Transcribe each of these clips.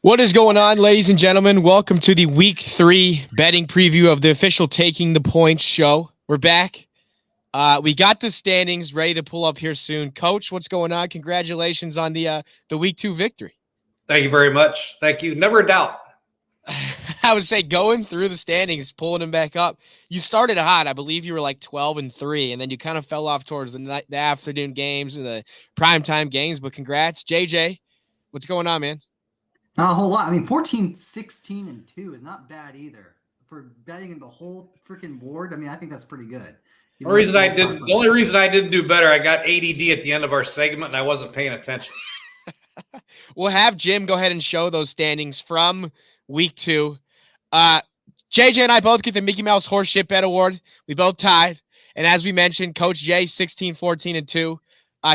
What is going on, ladies and gentlemen? Welcome to the Week 3 betting preview of the official Taking the Points show. We're back. We got the standings ready to pull up here soon. Coach, what's going on? Congratulations on the Week 2 victory. Thank you very much. Thank you. Never a doubt. I would say going through the standings, pulling them back up. You started hot. I believe you were like 12-3, and then you kind of fell off towards the afternoon games and the primetime games. But congrats, JJ. What's going on, man? Not a whole lot. I mean, 14, 16, and 2 is not bad either. For betting in the whole freaking board, I mean, I think that's pretty good. The only reason I didn't do better, I got ADD at the end of our segment, and I wasn't paying attention. We'll have Jim go ahead and show those standings from Week 2. JJ and I both get the Mickey Mouse Horseshit Bet Award. We both tied. And as we mentioned, Coach Jay, 16, 14, and 2.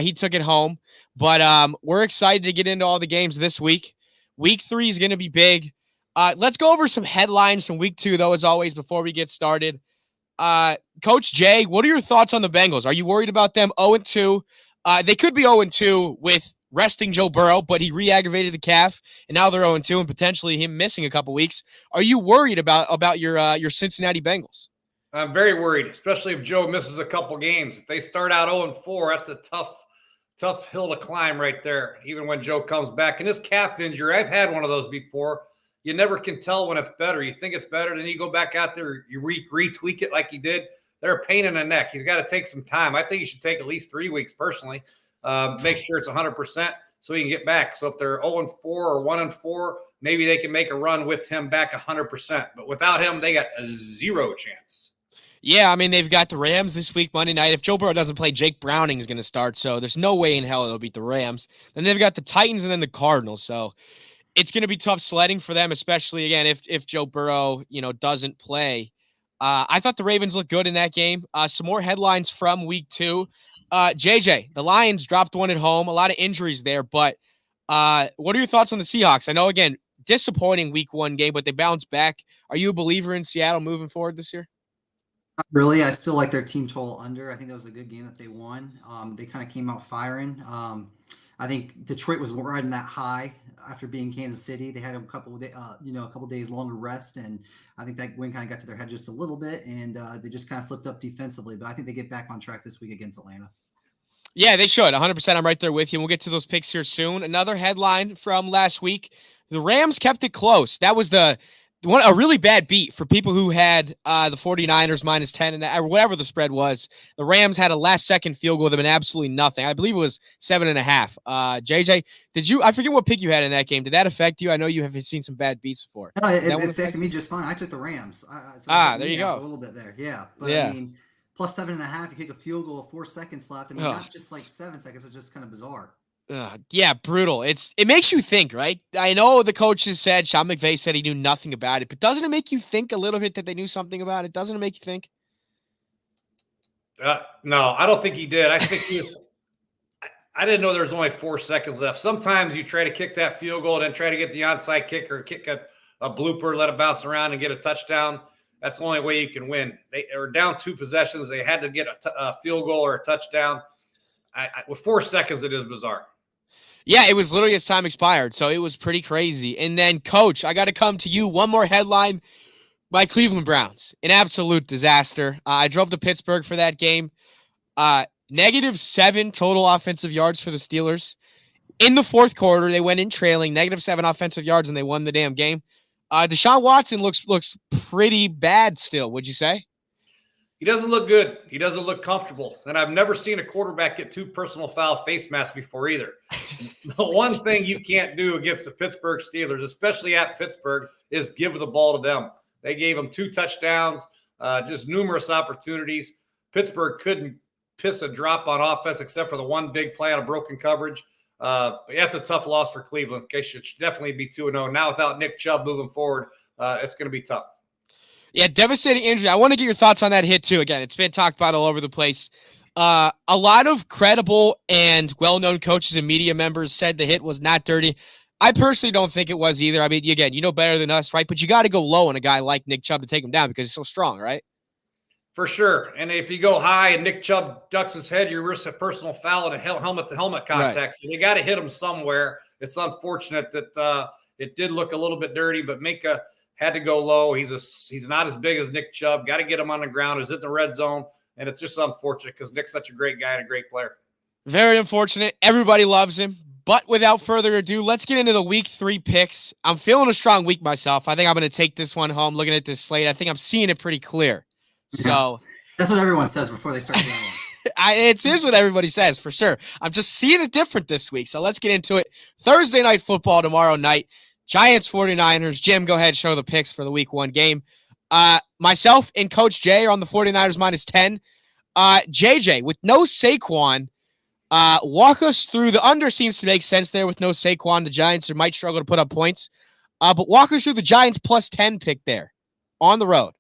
He took it home. But we're excited to get into all the games this week. Week 3 is going to be big. Let's go over some headlines from Week 2, though, as always, before we get started. Coach Jay, what are your thoughts on the Bengals? Are you worried about them 0-2? They could be 0-2 with resting Joe Burrow, but he re-aggravated the calf, and now they're 0-2 and potentially him missing a couple weeks. Are you worried about your Cincinnati Bengals? I'm very worried, especially if Joe misses a couple games. If they start out 0-4, that's a tough hill to climb right there, even when Joe comes back. And this calf injury, I've had one of those before. You never can tell when it's better. You think it's better, then you go back out there, you retweak it like he did. They're a pain in the neck. He's got to take some time. I think he should take at least 3 weeks personally. Make sure it's 100% so he can get back. So if they're 0-4 or 1-4, maybe they can make a run with him back 100%. But without him, they got a zero chance. Yeah, I mean, they've got the Rams this week, Monday night. If Joe Burrow doesn't play, Jake Browning is going to start, so there's no way in hell they'll beat the Rams. Then they've got the Titans and then the Cardinals, so it's going to be tough sledding for them, especially, again, if Joe Burrow, doesn't play. I thought the Ravens looked good in that game. Some more headlines from Week 2. JJ, the Lions dropped one at home. A lot of injuries there, but what are your thoughts on the Seahawks? I know, again, disappointing Week 1 game, but they bounced back. Are you a believer in Seattle moving forward this year? Not really. I still like their team total under. I think that was a good game that they won. They kind of came out firing. I think Detroit was riding that high after being Kansas City. They had a couple of days longer rest, and I think that win kind of got to their head just a little bit, and they just kind of slipped up defensively. But I think they get back on track this week against Atlanta. Yeah, they should. 100%. I'm right there with you. We'll get to those picks here soon. Another headline from last week: the Rams kept it close. That was a really bad beat for people who had the 49ers minus 10 and that, or whatever the spread was. The Rams had a last-second field goal that meant absolutely nothing. I believe it was 7.5. JJ, I forget what pick you had in that game. Did that affect you? I know you have seen some bad beats before. No, it affected me just fine. I took the Rams. There you go. A little bit there, yeah. But yeah. I mean, plus 7.5, you kick a field goal, 4 seconds left. I mean, not just like 7 seconds. It's just kind of bizarre. Yeah, brutal. It makes you think, right? I know the coaches said, Sean McVay said he knew nothing about it, but doesn't it make you think a little bit that they knew something about it? Doesn't it make you think? No, I don't think he did. I think he was. I didn't know there was only 4 seconds left. Sometimes you try to kick that field goal and then try to get the onside kick or kick a blooper, let it bounce around and get a touchdown. That's the only way you can win. They were down 2 possessions. They had to get a field goal or a touchdown. With 4 seconds, it is bizarre. Yeah, it was literally as time expired, so it was pretty crazy. And then, Coach, I got to come to you. One more headline by Cleveland Browns. An absolute disaster. I drove to Pittsburgh for that game. -7 total offensive yards for the Steelers. In the fourth quarter, they went in trailing, -7 offensive yards, and they won the damn game. Deshaun Watson looks pretty bad still, would you say? He doesn't look good. He doesn't look comfortable. And I've never seen a quarterback get 2 personal foul face masks before either. The one thing you can't do against the Pittsburgh Steelers, especially at Pittsburgh, is give the ball to them. They gave them 2 touchdowns, just numerous opportunities. Pittsburgh couldn't piss a drop on offense except for the one big play on a broken coverage. But that's a tough loss for Cleveland. They should definitely be 2-0. Now without Nick Chubb moving forward, it's going to be tough. Yeah, devastating injury. I want to get your thoughts on that hit, too. Again, it's been talked about all over the place. A lot of credible and well-known coaches and media members said the hit was not dirty. I personally don't think it was either. I mean, again, you know better than us, right? But you got to go low on a guy like Nick Chubb to take him down because he's so strong, right? For sure. And if you go high and Nick Chubb ducks his head, you risk a personal foul and a helmet-to-helmet contact. Right. So they got to hit him somewhere. It's unfortunate that It did look a little bit dirty, but Minka had to go low. He's not as big as Nick Chubb. Got to get him on the ground. He's in the red zone, and it's just unfortunate because Nick's such a great guy and a great player. Very unfortunate. Everybody loves him. But without further ado, let's get into the week 3 picks. I'm feeling a strong week myself. I think I'm going to take this one home. Looking at this slate, I think I'm seeing it pretty clear. So that's what everyone says before they start playing. It is what everybody says, for sure. I'm just seeing it different this week. So let's get into it. Thursday night football tomorrow night. Giants 49ers. Jim, go ahead, show the picks for the week 1 game. Myself and Coach Jay are on the 49ers -10. JJ, with no Saquon, walk us through. The under seems to make sense there with no Saquon. The Giants might struggle to put up points. But walk us through the Giants +10 pick there on the road.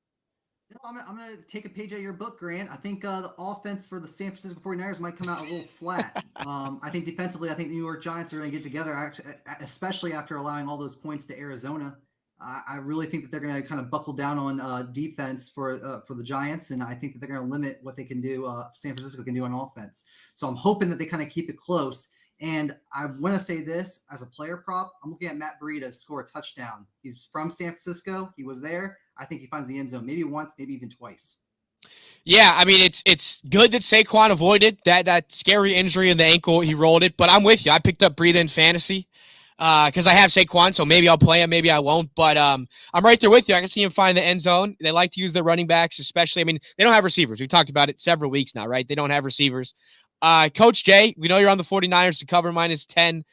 I'm going to take a page out of your book, Grant. I think the offense for the San Francisco 49ers might come out a little flat. I think defensively, I think the New York Giants are going to get together, especially after allowing all those points to Arizona. I really think that they're going to kind of buckle down on defense for the Giants, and I think that they're going to limit what they can do, San Francisco can do on offense. So I'm hoping that they kind of keep it close. And I want to say this as a player prop, I'm looking at Matt Breida to score a touchdown. He's from San Francisco. He was there. I think he finds the end zone maybe once, maybe even twice. Yeah, I mean, it's good that Saquon avoided that scary injury in the ankle. He rolled it, but I'm with you. I picked up Breida in fantasy because I have Saquon, so maybe I'll play him, maybe I won't. But I'm right there with you. I can see him find the end zone. They like to use their running backs, especially. I mean, they don't have receivers. We've talked about it several weeks now, right? They don't have receivers. Coach Jay, we know you're on the 49ers to cover -10.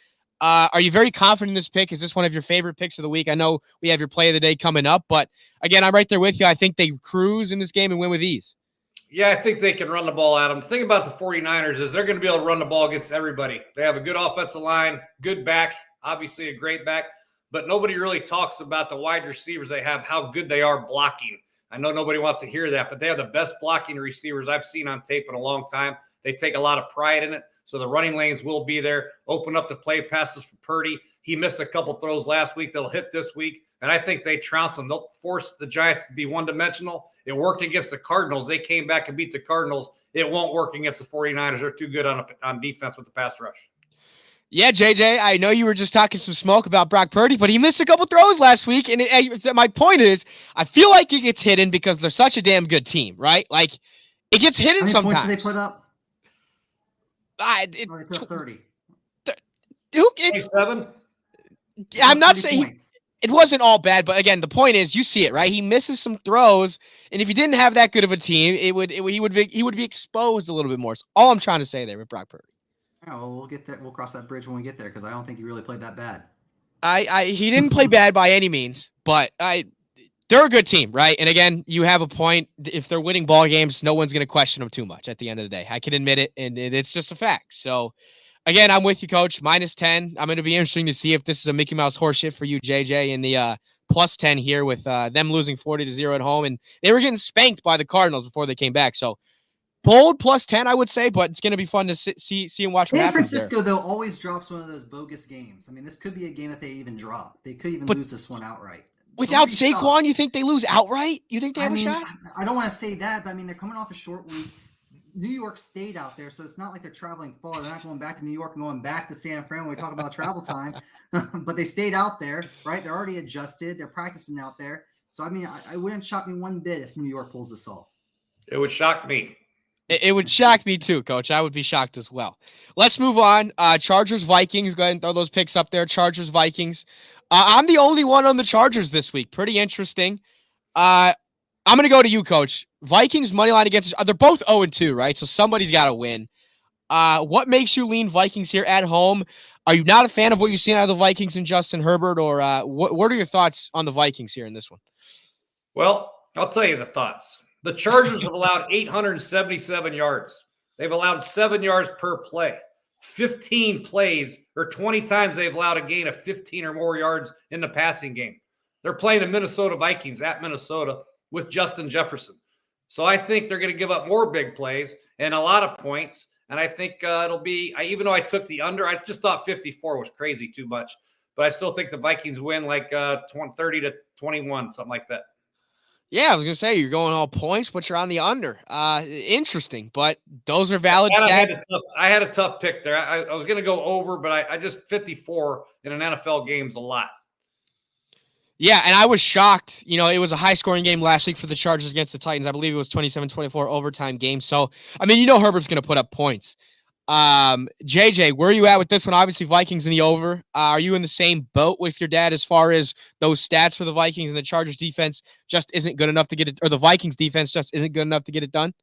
Are you very confident in this pick? Is this one of your favorite picks of the week? I know we have your play of the day coming up, but again, I'm right there with you. I think they cruise in this game and win with ease. Yeah, I think they can run the ball at them. The thing about the 49ers is they're going to be able to run the ball against everybody. They have a good offensive line, good back, obviously a great back, but nobody really talks about the wide receivers they have, how good they are blocking. I know nobody wants to hear that, but they have the best blocking receivers I've seen on tape in a long time. They take a lot of pride in it. So the running lanes will be there. Open up the play passes for Purdy. He missed a couple throws last week. They'll hit this week. And I think they trounce them. They'll force the Giants to be one-dimensional. It worked against the Cardinals. They came back and beat the Cardinals. It won't work against the 49ers. They're too good on defense with the pass rush. Yeah, JJ, I know you were just talking some smoke about Brock Purdy, but he missed a couple throws last week. And my point is, I feel like it gets hidden because they're such a damn good team, right? Like, it gets hidden How many sometimes. Points did they put up? They put up 30. 27? I'm not saying it wasn't all bad, but again, the point is, you see it, right? He misses some throws, and if he didn't have that good of a team, he would be exposed a little bit more. So all I'm trying to say there with Brock Purdy. Oh, well, we'll get there. We'll cross that bridge when we get there because I don't think he really played that bad. He didn't play bad by any means, but they're a good team, right? And again, you have a point. If they're winning ball games, no one's going to question them too much at the end of the day. I can admit it, and it's just a fact. So, again, I'm with you, Coach. -10. I'm going to be interesting to see if this is a Mickey Mouse horseshit for you, JJ, in the +10 here with them losing 40-0 at home. And they were getting spanked by the Cardinals before they came back. So, bold +10, I would say, but it's going to be fun to see and watch what San happens Francisco, there. though, always drops one of those bogus games. I mean, this could be a game that they even drop. They could even lose this one outright. Without Saquon, you think they lose outright? You think they have a shot? I don't want to say that, but I mean, they're coming off a short week. New York stayed out there, so it's not like they're traveling far. They're not going back to New York and going back to San Fran when we talk about travel time. But they stayed out there, right? They're already adjusted. They're practicing out there. So, I mean, I wouldn't shock me one bit if New York pulls this off. It would shock me. It would shock me too, Coach. I would be shocked as well. Let's move on. Chargers, Vikings. Go ahead and throw those picks up there. Chargers, Vikings. I'm the only one on the Chargers this week. Pretty interesting. I'm going to go to you, Coach. Vikings money line against. They're both 0-2, right? So somebody's got to win. What makes you lean Vikings here at home? Are you not a fan of what you've seen out of the Vikings and Justin Herbert, or what are your thoughts on the Vikings here in this one? Well, I'll tell you the thoughts. The Chargers have allowed 877 yards. They've allowed 7 yards per play. 15 plays or 20 times they've allowed a gain of 15 or more yards in the passing game. They're playing the Minnesota Vikings at Minnesota with Justin Jefferson. So I think they're going to give up more big plays and a lot of points. And I think it'll be, even though I took the under, I just thought 54 was crazy too much. But I still think the Vikings win like 30-21, something like that. Yeah, I was going to say, you're going all points, but you're on the under. Interesting, but those are valid stats. I had a tough pick there. I was going to go over, but I just 54 in an NFL game is a lot. Yeah, and I was shocked. It was a high-scoring game last week for the Chargers against the Titans. I believe it was 27-24 overtime game. So, I mean, Herbert's going to put up points. JJ, where are you at with this one? Obviously, Vikings in the over. Are you in the same boat with your dad as far as those stats for the Vikings, and the Chargers defense just isn't good enough to get it, or the Vikings defense just isn't good enough to get it done?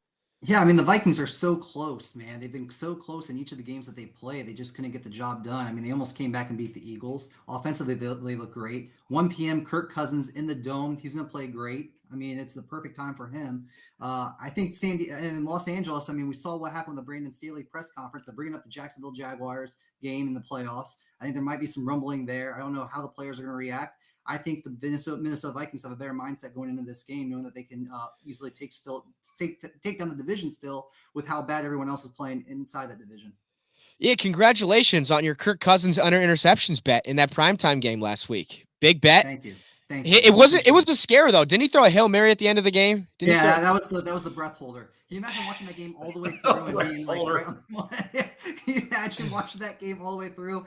Yeah, I mean the Vikings are so close, man. They've been so close in each of the games that they play. They just couldn't get the job done. I mean, they almost came back and beat the Eagles. Offensively, they look great. 1 p.m. Kirk Cousins in the dome. He's going to play great. I mean, it's the perfect time for him. I think Sandy in Los Angeles. I mean, we saw what happened with the Brandon Staley press conference. They're bringing up the Jacksonville Jaguars game in the playoffs. I think there might be some rumbling there. I don't know how the players are going to react. I think the Minnesota Vikings have a better mindset going into this game, knowing that they can easily take down the division still with how bad everyone else is playing inside that division. Yeah, congratulations on your Kirk Cousins under interceptions bet in that primetime game last week. Big bet. Thank you. Thank you. It wasn't. It was a scare though. Didn't he throw a Hail Mary at the end of the game? Yeah, that was the breath holder. Can you imagine watching that game all the way through and being like, right on the Can you imagine watching that game all the way through?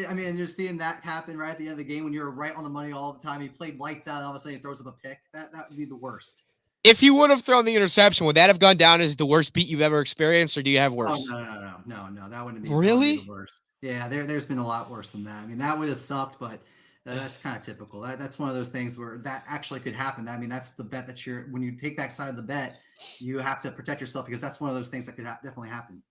I mean, you're seeing that happen right at the end of the game when you're right on the money all the time. He played lights out, and all of a sudden he throws up a pick. That would be the worst. If he would have thrown the interception, would that have gone down as the worst beat you've ever experienced, or do you have worse? Oh, no. That wouldn't be really the worst. Yeah, there's been a lot worse than that. I mean, that would have sucked, but that's kind of typical. That's one of those things where that actually could happen. I mean, that's the bet that when you take that side of the bet, you have to protect yourself because that's one of those things that could definitely happen.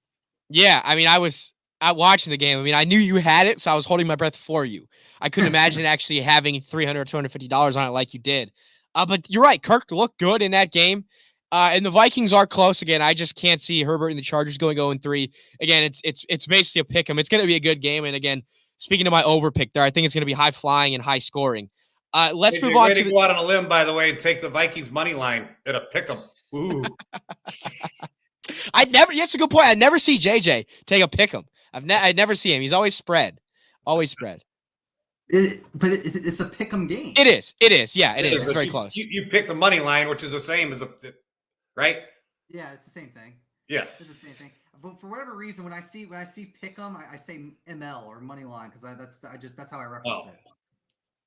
Yeah, I mean, I was out watching the game. I mean, I knew you had it, so I was holding my breath for you. I couldn't imagine actually having $300 or $250 on it like you did. But you're right. Kirk looked good in that game. And the Vikings are close again. I just can't see Herbert and the Chargers going 0-3. Again, it's basically a pick 'em. It's going to be a good game. And again, speaking of my over pick there, I think it's going to be high flying and high scoring. Let's move on to go out on a limb, by the way, and take the Vikings money line at a pick 'em. Ooh. That's a good point. I never see JJ take a pick 'em. I never see him. He's always spread. Always spread. But it's a pick 'em game. It is. Yeah, it is. It's very close. You pick the money line, which is the same as right? Yeah, it's the same thing. Yeah, it's the same thing. But for whatever reason, when I see pick 'em, I say ML or money line because that's how I reference it.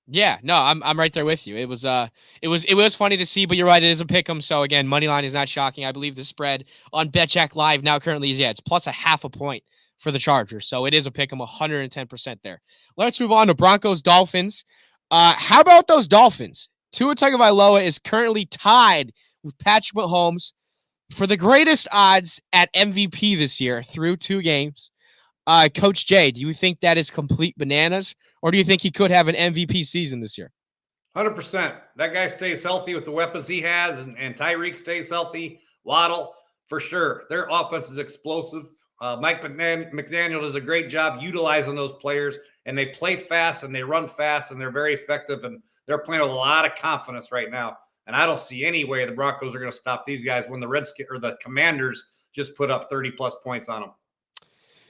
Yeah, no, I'm right there with you. It was funny to see, but you're right, it is a pick 'em. So again, money line is not shocking. I believe the spread on BetJack Live now currently is it's plus a half a point for the Chargers. So it is a pick 'em 110% there. Let's move on to Broncos Dolphins. How about those Dolphins? Tua Tagovailoa is currently tied with Patrick Mahomes for the greatest odds at MVP this year through 2 games. Coach Jay, do you think that is complete bananas, or do you think he could have an MVP season this year? 100%. That guy stays healthy with the weapons he has, and Tyreek stays healthy. Waddle, for sure. Their offense is explosive. Mike McDaniel does a great job utilizing those players, and they play fast and they run fast and they're very effective, and they're playing with a lot of confidence right now. And I don't see any way the Broncos are going to stop these guys when the Commanders just put up 30-plus points on them.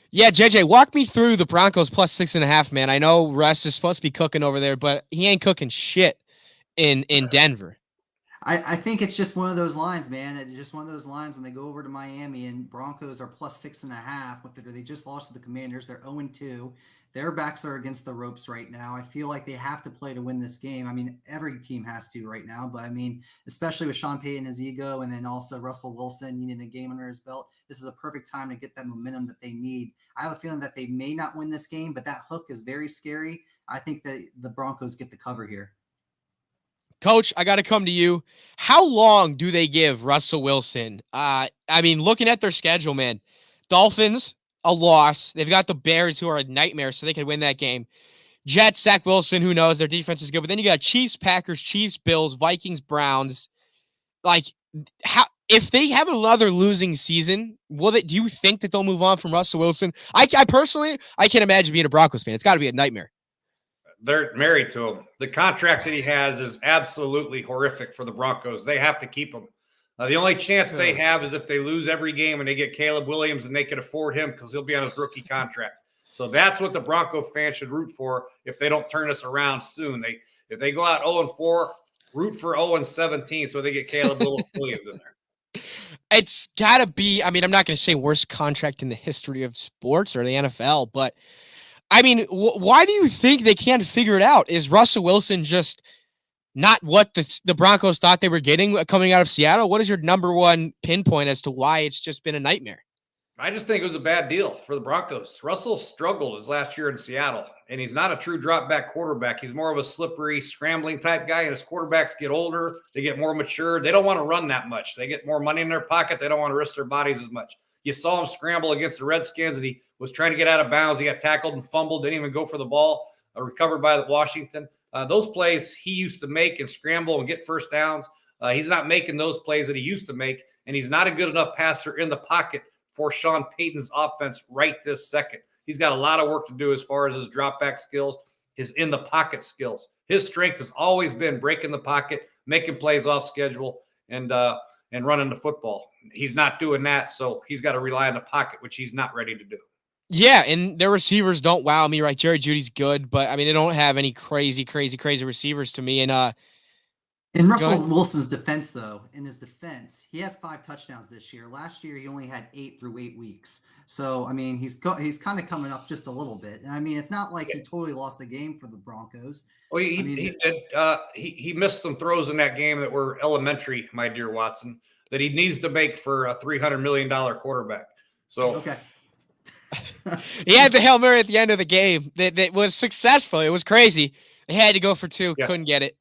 Yeah, JJ, walk me through the Broncos plus 6.5, man. I know Russ is supposed to be cooking over there, but he ain't cooking shit in Denver. I think it's just one of those lines, man. It's just one of those lines when they go over to Miami and Broncos are plus 6.5. They just lost to the Commanders. They're 0-2. Their backs are against the ropes right now. I feel like they have to play to win this game. I mean, every team has to right now, but I mean, especially with Sean Payton, his ego, and then also Russell Wilson needing a game under his belt. This is a perfect time to get that momentum that they need. I have a feeling that they may not win this game, but that hook is very scary. I think that the Broncos get the cover here. Coach, I got to come to you. How long do they give Russell Wilson? I mean, looking at their schedule, man, Dolphins, a loss. They've got the Bears, who are a nightmare, so they could win that game. Jets, Zach Wilson, who knows? Their defense is good. But then you got Chiefs, Packers, Chiefs, Bills, Vikings, Browns. Like, how if they have another losing season, do you think that they'll move on from Russell Wilson? I personally, I can't imagine being a Broncos fan. It's got to be a nightmare. They're married to him. The contract that he has is absolutely horrific for the Broncos. They have to keep him. The only chance they have is if they lose every game and they get Caleb Williams and they can afford him because he'll be on his rookie contract. So that's what the Bronco fans should root for if they don't turn us around soon. If they go out 0-4, root for 0-17 so they get Caleb Williams in there. It's got to be, I mean, I'm not going to say worst contract in the history of sports or the NFL, but I mean, why do you think they can't figure it out? Is Russell Wilson just not what the Broncos thought they were getting coming out of Seattle? What is your number one pinpoint as to why it's just been a nightmare? I just think it was a bad deal for the Broncos. Russell struggled his last year in Seattle, and he's not a true drop back quarterback. He's more of a slippery, scrambling type guy. And as quarterbacks get older, they get more mature. They don't want to run that much. They get more money in their pocket. They don't want to risk their bodies as much. You saw him scramble against the Redskins, and he was trying to get out of bounds. He got tackled and fumbled, didn't even go for the ball, recovered by the Washington. Those plays he used to make and scramble and get first downs. He's not making those plays that he used to make, and he's not a good enough passer in the pocket for Sean Payton's offense right this second. He's got a lot of work to do as far as his drop back skills, his in the pocket skills. His strength has always been breaking the pocket, making plays off schedule, and running the football. He's not doing that, so he's got to rely on the pocket, which he's not ready to do. Yeah, and their receivers don't wow me, right? Jerry Judy's good, but I mean they don't have any crazy receivers to me. And in Russell Wilson's defense, though, in his defense, he has 5 touchdowns this year. Last year, he only had 8 through 8 weeks. So, I mean, he's kind of coming up just a little bit. And I mean, it's not like he totally lost the game for the Broncos. Well, he did. He missed some throws in that game that were elementary, my dear Watson, that he needs to make for a $300 million quarterback. So, okay. He had the Hail Mary at the end of the game that was successful. It was crazy. They had to go for 2, couldn't get it.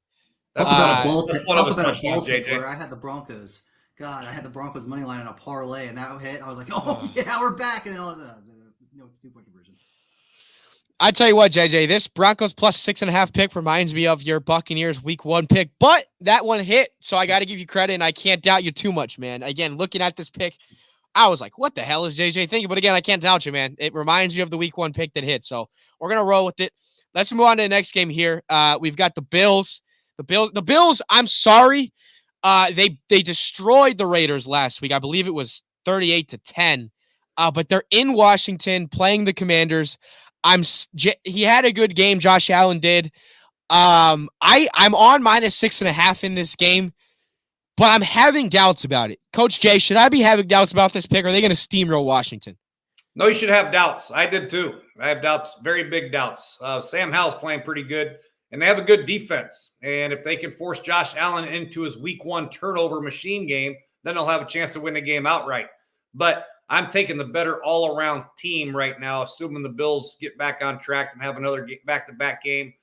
Talk about a ball tip where I had the Broncos. God, I had the Broncos money line on a parlay, and that hit. I was like, oh, yeah, we're back. And then no 2-point conversion. I tell you what, JJ, this Broncos plus 6.5 pick reminds me of your Buccaneers week 1 pick, but that one hit. So I got to give you credit, and I can't doubt you too much, man. Again, looking at this pick, I was like, what the hell is JJ thinking? But again, I can't doubt you, man. It reminds me of the week 1 pick that hit. So we're going to roll with it. Let's move on to the next game here. We've got the Bills. The Bills, I'm sorry. They destroyed the Raiders last week. I believe it was 38-10. But they're in Washington playing the Commanders. He had a good game. Josh Allen did. I'm on minus 6.5 in this game, but I'm having doubts about it. Coach Jay, should I be having doubts about this pick? Or are they going to steamroll Washington? No, you should have doubts. I did too. I have doubts, very big doubts. Sam Howell's playing pretty good. And they have a good defense. And if they can force Josh Allen into his week 1 turnover machine game, then they'll have a chance to win the game outright. But I'm taking the better all-around team right now, assuming the Bills get back on track and have another back-to-back game.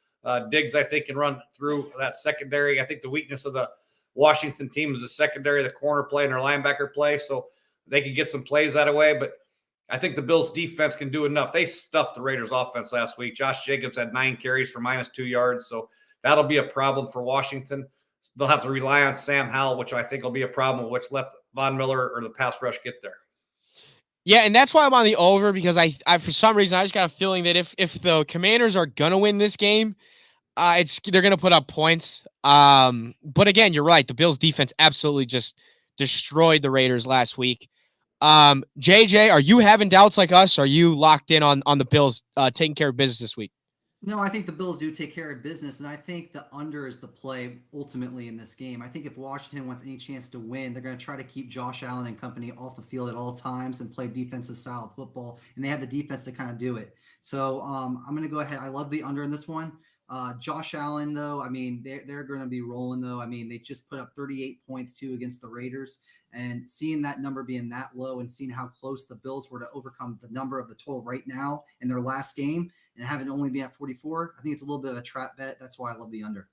Diggs, I think, can run through that secondary. I think the weakness of the Washington team is the secondary, the corner play, and their linebacker play. So they can get some plays that way. But I think the Bills' defense can do enough. They stuffed the Raiders' offense last week. Josh Jacobs had 9 carries for minus 2 yards, so that'll be a problem for Washington. They'll have to rely on Sam Howell, which I think will be a problem, which let Von Miller or the pass rush get there. Yeah, and that's why I'm on the over, because I for some reason I just got a feeling that if the Commanders are gonna win this game, they're gonna put up points. But again, you're right. The Bills' defense absolutely just destroyed the Raiders last week. JJ, are you having doubts like us? Are you locked in on the Bills taking care of business this week? No, I think the Bills do take care of business, and I think the under is the play ultimately in this game. I think if Washington wants any chance to win, they're going to try to keep Josh Allen and company off the field at all times and play defensive style of football, and they have the defense to kind of do it. So I'm going to go ahead. I love the under in this one. Josh Allen, though, I mean, they're going to be rolling, though. I mean, they just put up 38 points, too, against the Raiders. And seeing that number being that low and seeing how close the Bills were to overcome the number of the total right now in their last game and having only been at 44, I think it's a little bit of a trap bet. That's why I love the under.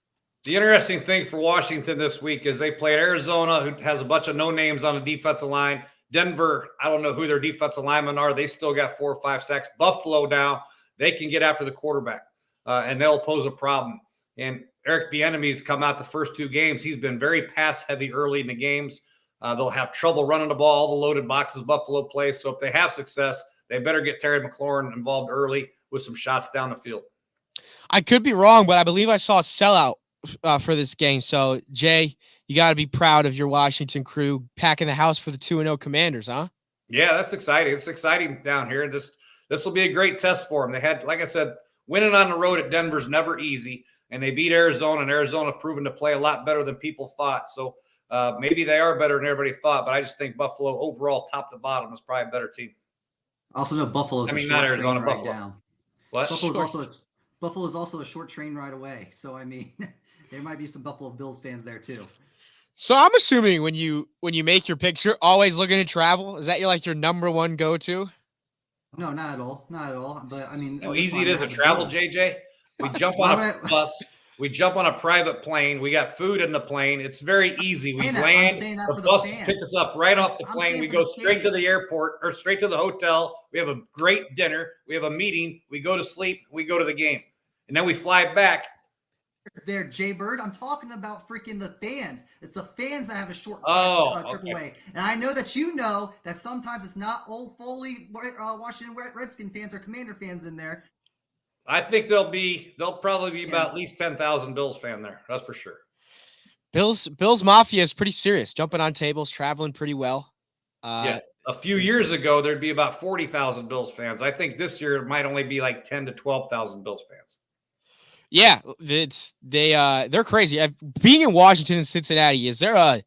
The interesting thing for Washington this week is they played Arizona, who has a bunch of no names on the defensive line. Denver, I don't know who their defensive linemen are. They still got 4 or 5 sacks. Buffalo now, they can get after the quarterback, and they'll pose a problem. And Eric Bieniemy's come out the first 2 games. He's been very pass-heavy early in the games. They'll have trouble running the ball, all the loaded boxes Buffalo plays. So if they have success, they better get Terry McLaurin involved early with some shots down the field. I could be wrong, but I believe I saw a sellout for this game. So, Jay, you got to be proud of your Washington crew packing the house for the 2-0 Commanders, huh? Yeah, that's exciting. It's exciting down here. This will be a great test for them. They had, like I said, winning on the road at Denver is never easy, and they beat Arizona, and Arizona proven to play a lot better than people thought. So, maybe they are better than everybody thought, but I just think Buffalo overall, top to bottom, is probably a better team. I also know Buffalo's not Arizona, right Buffalo. Down. What? Buffalo's also a short train ride away. So, I mean, there might be some Buffalo Bills fans there too. So I'm assuming when you make your picks, you're always looking to travel. Is that your number one go-to? No, not at all, not at all. But I mean, You know how this easy one it I'm gonna is to have the travel, Bills. JJ? We jump Why on would a I? bus. We jump on a private plane. We got food in the plane. It's very easy. We I'm land. saying that The for the buses pick fans. us up right off the I'm plane. saying We for the go straight to stadium. the airport or straight to the hotel. We have a great dinner. We have a meeting. We go to sleep. We go to the game. And then we fly back. There, Jay Bird. I'm talking about freaking the fans. It's the fans that have a short Oh, trip okay. away. And I know that you know that sometimes it's not old Foley Washington Redskin fans or Commander fans in there. I think they'll probably be about at least 10,000 Bills fan there. That's for sure. Bills Mafia is pretty serious, jumping on tables, traveling pretty well. Yeah. A few years ago, there'd be about 40,000 Bills fans. I think this year it might only be like 10 to 12,000 Bills fans. Yeah, they're crazy. Being in Washington and Cincinnati, is there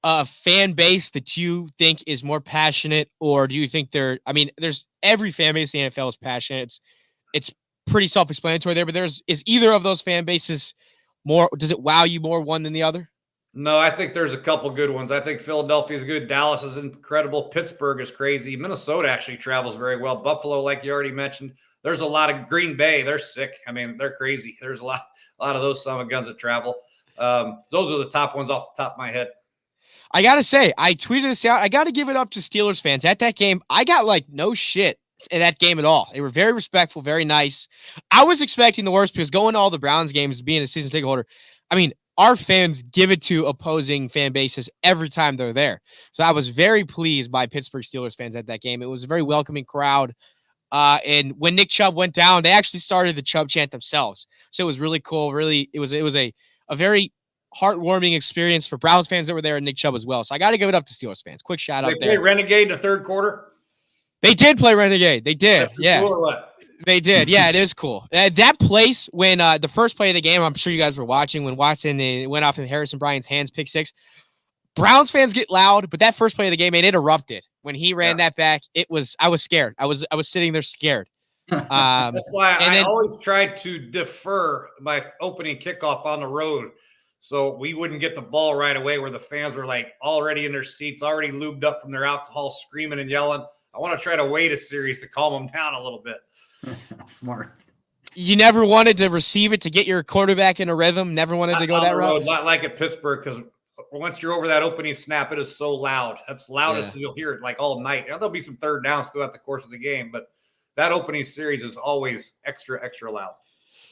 a fan base that you think is more passionate, or do you think there's every fan base in the NFL is passionate. It's pretty self-explanatory there, but is either of those fan bases more, does it wow you more one than the other? No, I think there's a couple good ones. I think Philadelphia is good. Dallas is incredible. Pittsburgh is crazy. Minnesota actually travels very well. Buffalo, like you already mentioned, there's a lot of Green Bay. They're sick. I mean, they're crazy. There's a lot of those son of guns that travel. Those are the top ones off the top of my head. I gotta say, I tweeted this out. I gotta give it up to Steelers fans. At that game, I got no shit in that game at all. They were very respectful, very nice. I was expecting the worst because going to all the Browns games, being a season ticket holder, I mean, our fans give it to opposing fan bases every time they're there. So I was very pleased by Pittsburgh Steelers fans at that game. It was a very welcoming crowd. And when Nick Chubb went down, they actually started the Chubb chant themselves. So it was really cool. Really, it was a very heartwarming experience for Browns fans that were there and Nick Chubb as well. So I got to give it up to Steelers fans. Quick shout out there. They play Renegade in the third quarter? They did play Renegade. They did. Yeah. Cool or what? They did. Yeah, it is cool. That place, when the first play of the game, I'm sure you guys were watching, when Watson went off in Harrison Bryant's hands, pick six. Browns fans get loud, but that first play of the game, it erupted. When he ran that back, I was scared. I was sitting there scared. That's why I always tried to defer my opening kickoff on the road so we wouldn't get the ball right away where the fans were like already in their seats, already lubed up from their alcohol, screaming and yelling. I want to try to wait a series to calm them down a little bit. Smart. You never wanted to receive it to get your quarterback in a rhythm? Never wanted to go that route? Not like at Pittsburgh, because once you're over that opening snap, it is so loud. That's loudest you'll hear it like all night. Now, there'll be some third downs throughout the course of the game, but that opening series is always extra, extra loud.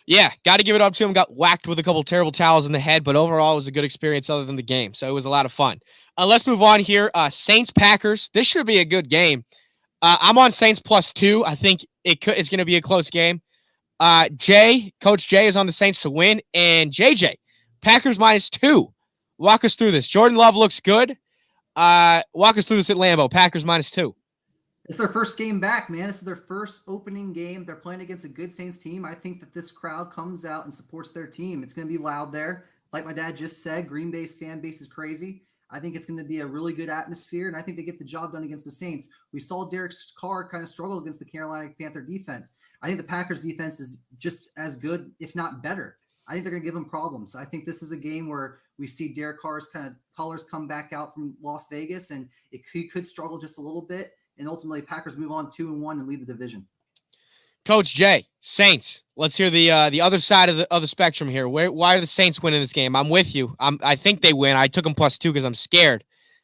Yeah, got to give it up to him. Got whacked with a couple terrible towels in the head, but overall it was a good experience other than the game. So it was a lot of fun. Let's move on here. Saints-Packers. This should be a good game. I'm on Saints +2. I think it's going to be a close game. Coach Jay is on the Saints to win, and JJ, Packers -2. Walk us through this. Jordan Love looks good. Walk us through this at Lambeau. Packers -2. It's their first game back, man. This is their first opening game. They're playing against a good Saints team. I think that this crowd comes out and supports their team. It's going to be loud there. Like my dad just said, Green Bay's fan base is crazy. I think it's going to be a really good atmosphere, and I think they get the job done against the Saints. We saw Derek Carr kind of struggle against the Carolina Panther defense. I think the Packers defense is just as good, if not better. I think they're going to give them problems. I think this is a game where we see Derek Carr's kind of colors come back out from Las Vegas, and he could struggle just a little bit. And ultimately, Packers move on 2-1 and lead the division. Coach Jay, Saints. Let's hear the other side of the spectrum here. Why are the Saints winning this game? I'm with you. I think they win. I took them +2 because I'm scared.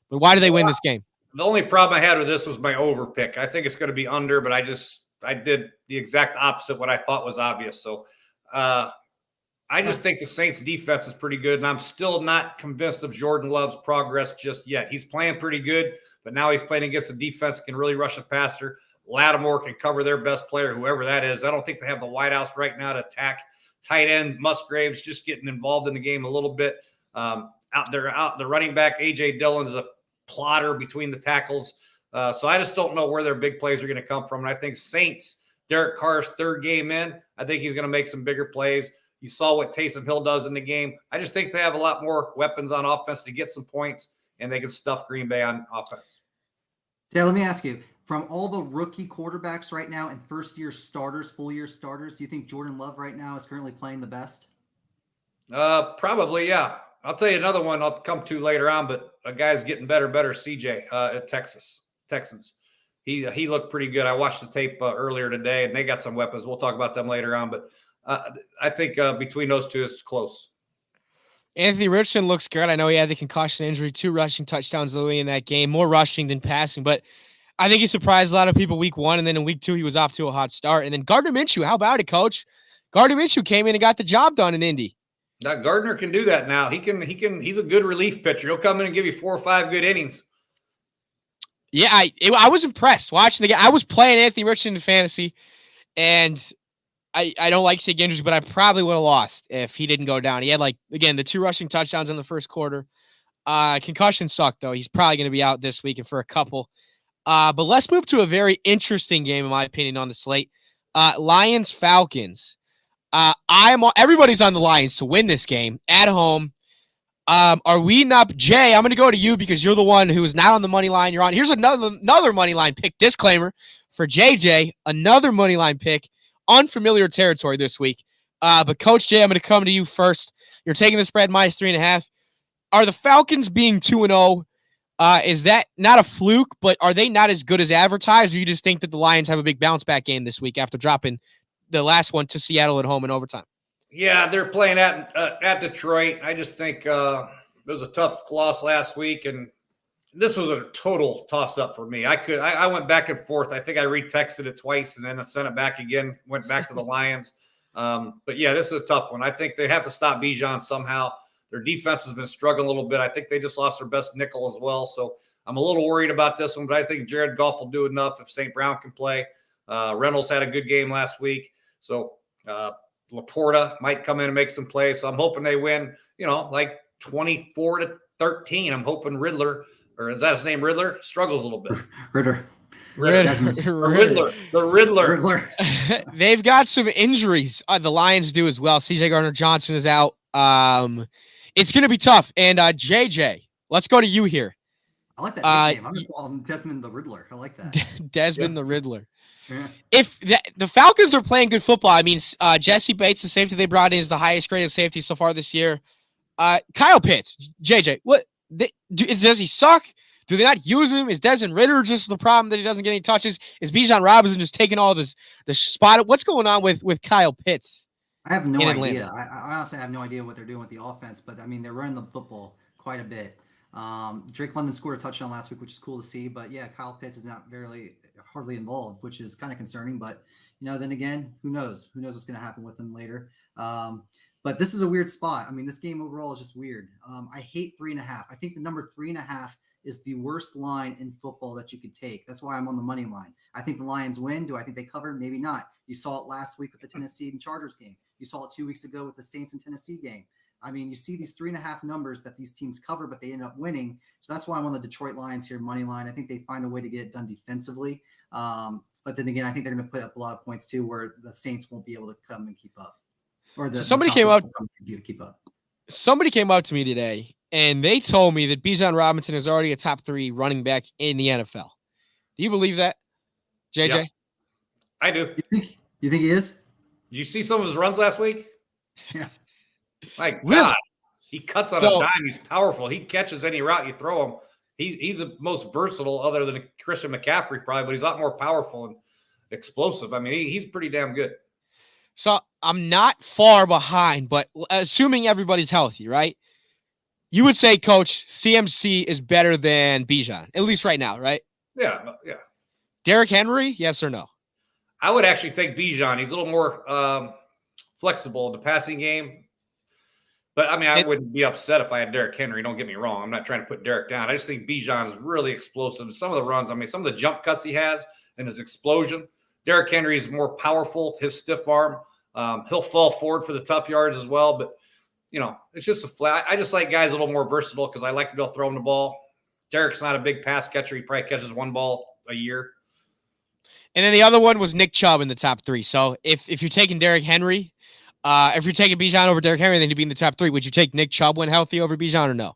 But why do they win this game? The only problem I had with this was my over pick. I think it's going to be under, but I did the exact opposite what I thought was obvious. So I just think the Saints defense is pretty good, and I'm still not convinced of Jordan Love's progress just yet. He's playing pretty good, but now he's playing against a defense that can really rush a passer. Lattimore can cover their best player, whoever that is. I don't think they have the wideouts right now to attack. Tight end Musgraves just getting involved in the game a little bit. The running back A.J. Dillon is a plotter between the tackles. So I just don't know where their big plays are going to come from. And I think Saints, Derek Carr's third game in, I think he's going to make some bigger plays. You saw what Taysom Hill does in the game. I just think they have a lot more weapons on offense to get some points, and they can stuff Green Bay on offense. Yeah, let me ask you, from all the rookie quarterbacks right now and first-year starters, full-year starters, do you think Jordan Love right now is currently playing the best? Probably, yeah. I'll tell you another one I'll come to later on, but a guy's getting better, CJ at Texans. He looked pretty good. I watched the tape earlier today, and they got some weapons. We'll talk about them later on, but I think between those two, it's close. Anthony Richardson looks good. I know he had the concussion injury, 2 rushing touchdowns early in that game, more rushing than passing, but I think he surprised a lot of people week 1, and then in week 2, he was off to a hot start. And then Gardner Minshew, how about it, Coach? Gardner Minshew came in and got the job done in Indy. Now Gardner can do that now. He's a good relief pitcher. He'll come in and give you 4 or 5 good innings. Yeah, I was impressed watching the game. I was playing Anthony Richardson in fantasy, and I don't like seeing injuries, but I probably would have lost if he didn't go down. He had, again, the 2 rushing touchdowns in the first quarter. Concussion sucked, though. He's probably going to be out this week and for a couple. But let's move to a very interesting game, in my opinion, on the slate. Lions-Falcons. Everybody's on the Lions to win this game at home. Are we not? Jay, I'm going to go to you because you're the one who is not on the money line. You're on. Here's another money line pick. Disclaimer for JJ, another money line pick. Unfamiliar territory this week. But Coach Jay, I'm going to come to you first. You're taking the spread -3.5. Are the Falcons being 2-0? Is that not a fluke, but are they not as good as advertised, or you just think that the Lions have a big bounce back game this week after dropping the last one to Seattle at home in overtime? Yeah, they're playing at Detroit. I just think it was a tough loss last week, and this was a total toss-up for me. I went back and forth. I think I retexted it twice, and then I sent it back again, went back to the Lions. But, yeah, this is a tough one. I think they have to stop Bijan somehow. Their defense has been struggling a little bit. I think they just lost their best nickel as well. So I'm a little worried about this one, but I think Jared Goff will do enough if St. Brown can play. Reynolds had a good game last week. So Laporta might come in and make some plays. So I'm hoping they win, like 24-13. I'm hoping Riddler, or is that his name, Riddler, struggles a little bit. Riddler. The Riddler. They've got some injuries. The Lions do as well. CJ Gardner-Johnson is out. It's going to be tough. And JJ, let's go to you here. I like that nickname. I'm going to call him Desmond the Riddler. I like that. Desmond the Riddler. Yeah. If the Falcons are playing good football, I mean, Jesse Bates, the safety they brought in, is the highest graded safety so far this year. Kyle Pitts, JJ, does he suck? Do they not use him? Is Desmond Ridder just the problem that he doesn't get any touches? Is Bijan Robinson just taking all the spot? What's going on with Kyle Pitts? I have no idea. I honestly have no idea what they're doing with the offense, but I mean, they're running the football quite a bit. Drake London scored a touchdown last week, which is cool to see. But yeah, Kyle Pitts is not hardly involved, which is kind of concerning. But then again, who knows? Who knows what's going to happen with him later? But this is a weird spot. I mean, this game overall is just weird. I hate 3.5. I think the number 3.5 is the worst line in football that you could take. That's why I'm on the money line. I think the Lions win. Do I think they cover? Maybe not. You saw it last week with the Tennessee and Chargers game. You saw it 2 weeks ago with the Saints and Tennessee game. I mean, you see these 3.5 numbers that these teams cover, but they end up winning. So that's why I'm on the Detroit Lions here, money line. I think they find a way to get it done defensively. But then again, I think they're going to put up a lot of points too, where the Saints won't be able to come and keep up. Or somebody came out to me today, and they told me that Bijan Robinson is already a top 3 running back in the NFL. Do you believe that, JJ? Yep. I do. You think he is? Did you see some of his runs last week? Yeah. My God, really? He cuts on a dime. He's powerful. He catches any route you throw him. He's the most versatile, other than Christian McCaffrey, probably, but he's a lot more powerful and explosive. I mean, he's pretty damn good. So I'm not far behind, but assuming everybody's healthy, right? You would say, Coach, CMC is better than Bijan, at least right now, right? Yeah. Derrick Henry, yes or no? I would actually take Bijan. He's a little more flexible in the passing game. But, I mean, I wouldn't be upset if I had Derrick Henry. Don't get me wrong. I'm not trying to put Derrick down. I just think Bijan is really explosive. Some of the runs, I mean, some of the jump cuts he has and his explosion. Derrick Henry is more powerful, his stiff arm. He'll fall forward for the tough yards as well. But, it's just a flat. I just like guys a little more versatile because I like to be able to throw him the ball. Derrick's not a big pass catcher. He probably catches one ball a year. And then the other one was Nick Chubb in the top 3. So if you're taking Derrick Henry, if you're taking Bijan over Derrick Henry, then he'd be in the top 3. Would you take Nick Chubb when healthy over Bijan or no?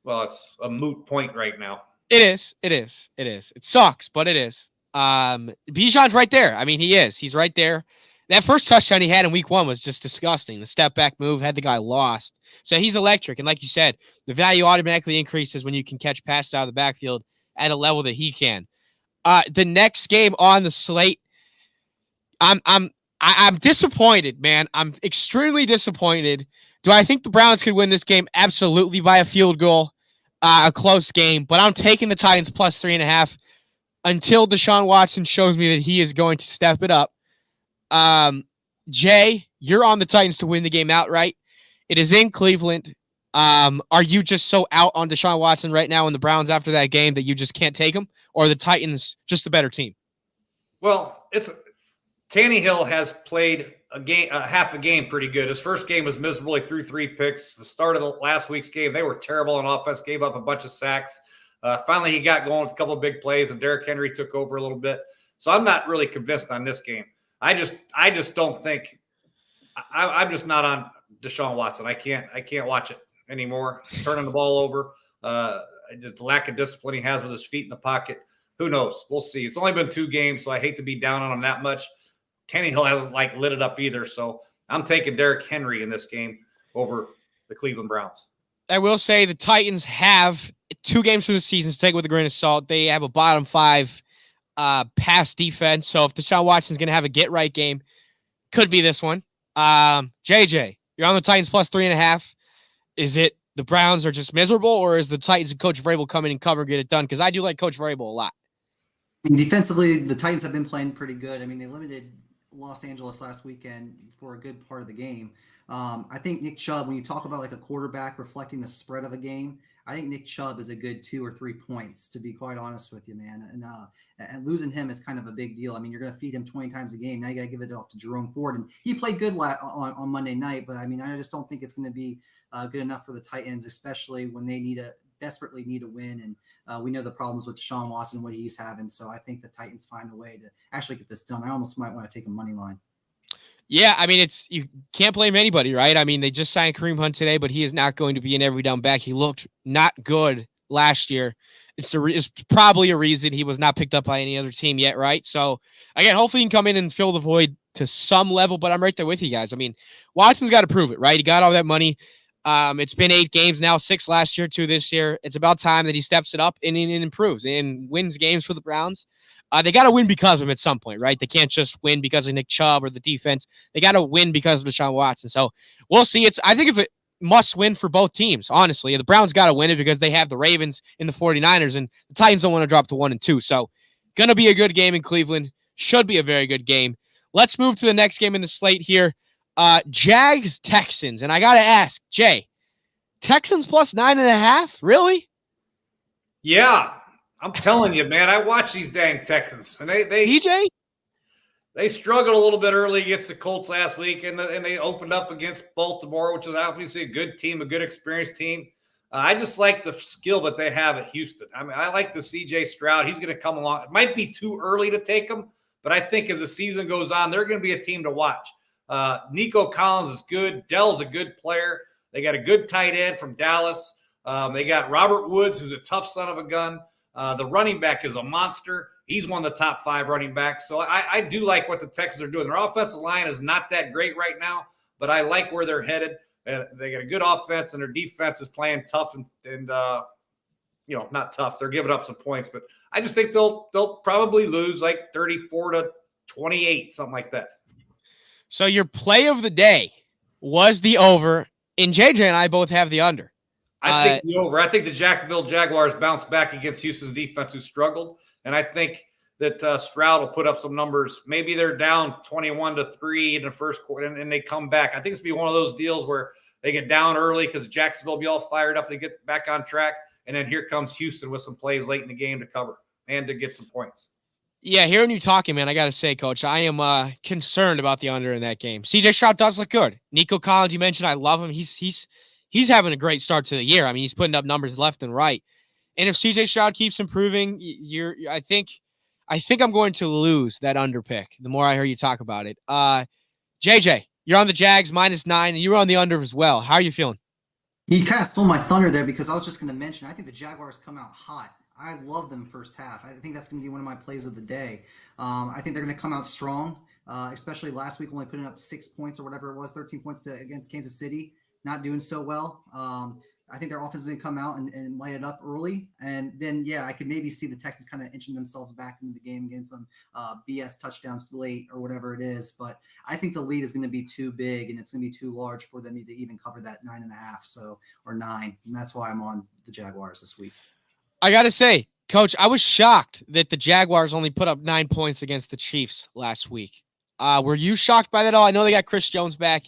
Well, it's a moot point right now. It is. It sucks, but it is. Bijan's right there. I mean, he is. He's right there. That first touchdown he had in week 1 was just disgusting. The step back move had the guy lost. So he's electric. And like you said, the value automatically increases when you can catch passes out of the backfield at a level that he can. The next game on the slate, I'm disappointed, man. I'm extremely disappointed. Do I think the Browns could win this game? Absolutely, by a field goal, a close game. But I'm taking the Titans plus 3.5 until Deshaun Watson shows me that he is going to step it up. Jay, you're on the Titans to win the game outright. It is in Cleveland. Are you just so out on Deshaun Watson right now and the Browns after that game that you just can't take them? Or are the Titans just the better team? Well, Tannehill has played half a game pretty good. His first game was miserable. He threw 3 picks. The start of the last week's game, they were terrible on offense, gave up a bunch of sacks. Finally, he got going with a couple of big plays, and Derrick Henry took over a little bit. So I'm not really convinced on this game. I just don't think I'm just not on Deshaun Watson. I can't watch it anymore. Turning the ball over, the lack of discipline he has with his feet in the pocket. Who knows? We'll see. It's only been 2 games, so I hate to be down on him that much. Tannehill hasn't lit it up either, so I'm taking Derrick Henry in this game over the Cleveland Browns. I will say the Titans have 2 games for the season, so take it with a grain of salt. They have a bottom 5 pass defense, so if Deshaun Watson's going to have a get-right game, could be this one. JJ, you're on the Titans plus 3.5. Is it the Browns are just miserable, or is the Titans and Coach Vrabel come in and cover and get it done? Because I do like Coach Vrabel a lot. Defensively, the Titans have been playing pretty good. I mean, they limited Los Angeles last weekend for a good part of the game. I think Nick Chubb, when you talk about like a quarterback reflecting the spread of a game, I think Nick Chubb is a good 2 or 3 points, to be quite honest with you, man. And losing him is kind of a big deal. I mean, you're going to feed him 20 times a game. Now you got to give it off to Jerome Ford. And he played good on Monday night, but I mean, I just don't think it's going to be good enough for the Titans, especially when they desperately need a win. And we know the problems with Deshaun Watson, what he's having. So I think the Titans find a way to actually get this done. I almost might want to take a money line. Yeah, I mean, you can't blame anybody, right? I mean, they just signed Kareem Hunt today, but he is not going to be an every down back. He looked not good last year. It's probably a reason he was not picked up by any other team yet, right? So, again, hopefully he can come in and fill the void to some level, but I'm right there with you guys. I mean, Watson's got to prove it, right? He got all that money. It's been 8 games now, 6 last year, 2 this year. It's about time that he steps it up and improves and wins games for the Browns. They got to win because of him at some point, right? They can't just win because of Nick Chubb or the defense. They got to win because of Deshaun Watson. So we'll see. I think it's a must win for both teams, honestly. The Browns got to win it because they have the Ravens and the 49ers, and the Titans don't want to drop to 1 and 2. So going to be a good game in Cleveland. Should be a very good game. Let's move to the next game in the slate here. Jags Texans. And I got to ask, Jay, Texans plus 9.5? Really? Yeah. I'm telling you, man, I watch these dang Texans, and they struggled a little bit early against the Colts last week, and they opened up against Baltimore, which is obviously a good team, a good experienced team. I just like the skill that they have at Houston. I mean, I like the C.J. Stroud. He's going to come along. It might be too early to take him, but I think as the season goes on, they're going to be a team to watch. Nico Collins is good. Dell's a good player. They got a good tight end from Dallas. They got Robert Woods, who's a tough son of a gun. The running back is a monster. He's one of the top 5 running backs. So I do like what the Texans are doing. Their offensive line is not that great right now, but I like where they're headed. They got a good offense, and their defense is playing tough and not tough. They're giving up some points, but I just think they'll probably lose like 34-28, something like that. So your play of the day was the over, and JJ and I both have the under. I think the over. I think the Jacksonville Jaguars bounce back against Houston's defense, who struggled, and I think that Stroud will put up some numbers. Maybe they're down 21-3 in the first quarter, and they come back. I think it's be one of those deals where they get down early because Jacksonville will be all fired up. They get back on track, and then here comes Houston with some plays late in the game to cover and to get some points. Yeah, hearing you talking, man, I got to say, Coach, I am concerned about the under in that game. C.J. Stroud does look good. Nico Collins, you mentioned, I love him. He's having a great start to the year. I mean, he's putting up numbers left and right. And if C.J. Stroud keeps improving, I think I'm going to lose that under pick the more I hear you talk about it. JJ, you're on the Jags -9, and you were on the under as well. How are you feeling? You kind of stole my thunder there because I was just going to mention, I think the Jaguars come out hot. I love them first half. I think that's going to be one of my plays of the day. I think they're going to come out strong. especially last week, only putting up 6 points or whatever it was, 13 points against Kansas City, not doing so well. I think their offense is going to come out and light it up early. And then, yeah, I could maybe see the Texans kind of inching themselves back into the game, getting some BS touchdowns late or whatever it is. But I think the lead is going to be too big and it's going to be too large for them to even cover that 9.5, or 9. And that's why I'm on the Jaguars this week. I got to say, Coach, I was shocked that the Jaguars only put up 9 points against the Chiefs last week. Were you shocked by that at all? I know they got Chris Jones back.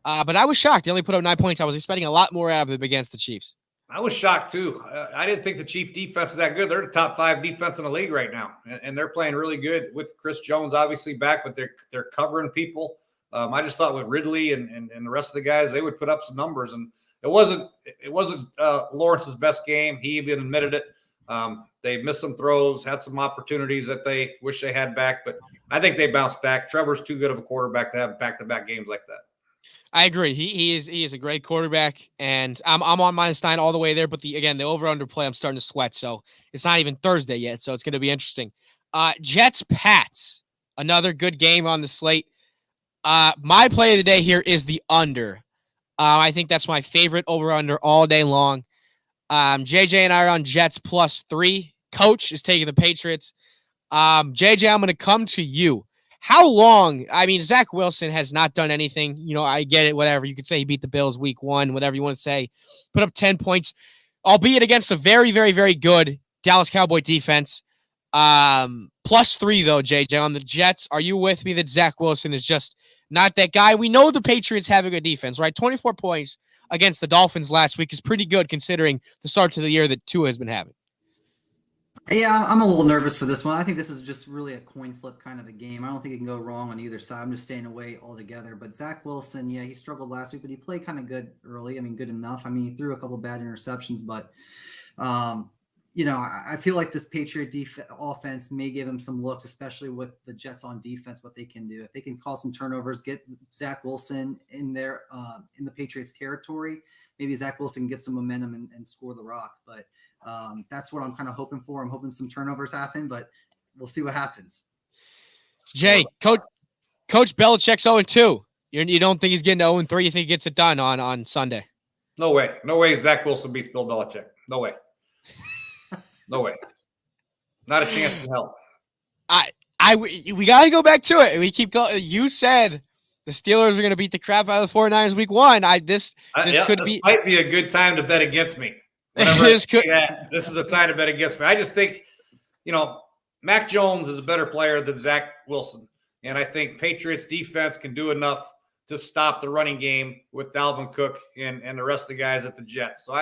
But I was shocked. They only put up 9 points. I was expecting a lot more out of them against the Chiefs. I was shocked too. I didn't think the Chief defense is that good. They're the top 5 defense in the league right now, and they're playing really good with Chris Jones obviously back, but they're covering people. I just thought with Ridley and the rest of the guys, they would put up some numbers, and it wasn't Lawrence's best game. He even admitted it. They missed some throws, had some opportunities that they wish they had back, but I think they bounced back. Trevor's too good of a quarterback to have back-to-back games like that. I agree. He is a great quarterback, and I'm on -9 all the way there. But the over/under play, I'm starting to sweat. So it's not even Thursday yet, so it's going to be interesting. Jets Pats, another good game on the slate. My play of the day here is the under. I think that's my favorite over/under all day long. JJ and I are on Jets +3. Coach is taking the Patriots. JJ, I'm going to come to you. How long? I mean, Zach Wilson has not done anything. I get it, whatever. You could say he beat the Bills week 1, whatever you want to say. Put up 10 points, albeit against a very, very, very good Dallas Cowboy defense. +3, though, JJ, on the Jets. Are you with me that Zach Wilson is just not that guy? We know the Patriots have a good defense, right? 24 points against the Dolphins last week is pretty good considering the start to the year that Tua has been having. Yeah, I'm a little nervous for this one. I think this is just really a coin flip kind of a game. I don't think it can go wrong on either side. I'm just staying away altogether. But Zach Wilson, yeah, he struggled last week, but he played kind of good early. I mean, good enough. I mean, he threw a couple bad interceptions, but I feel like this Patriot offense may give him some looks, especially with the Jets on defense, what they can do. If they can cause some turnovers, get Zach Wilson in there in the Patriots territory, maybe Zach Wilson can get some momentum and score the rock. But that's what I'm kind of hoping for. I'm hoping some turnovers happen, but we'll see what happens. Jay, Coach Belichick's 0-2. You don't think he's getting to 0-3? You think he gets it done on Sunday? No way. No way Zach Wilson beats Bill Belichick. No way. No way. Not a chance in hell. We got to go back to it. We keep going. You said the Steelers are going to beat the crap out of the 49ers week 1. This might be a good time to bet against me. This is a time to bet against me. I just think, Mac Jones is a better player than Zach Wilson. And I think Patriots defense can do enough to stop the running game with Dalvin Cook and the rest of the guys at the Jets. So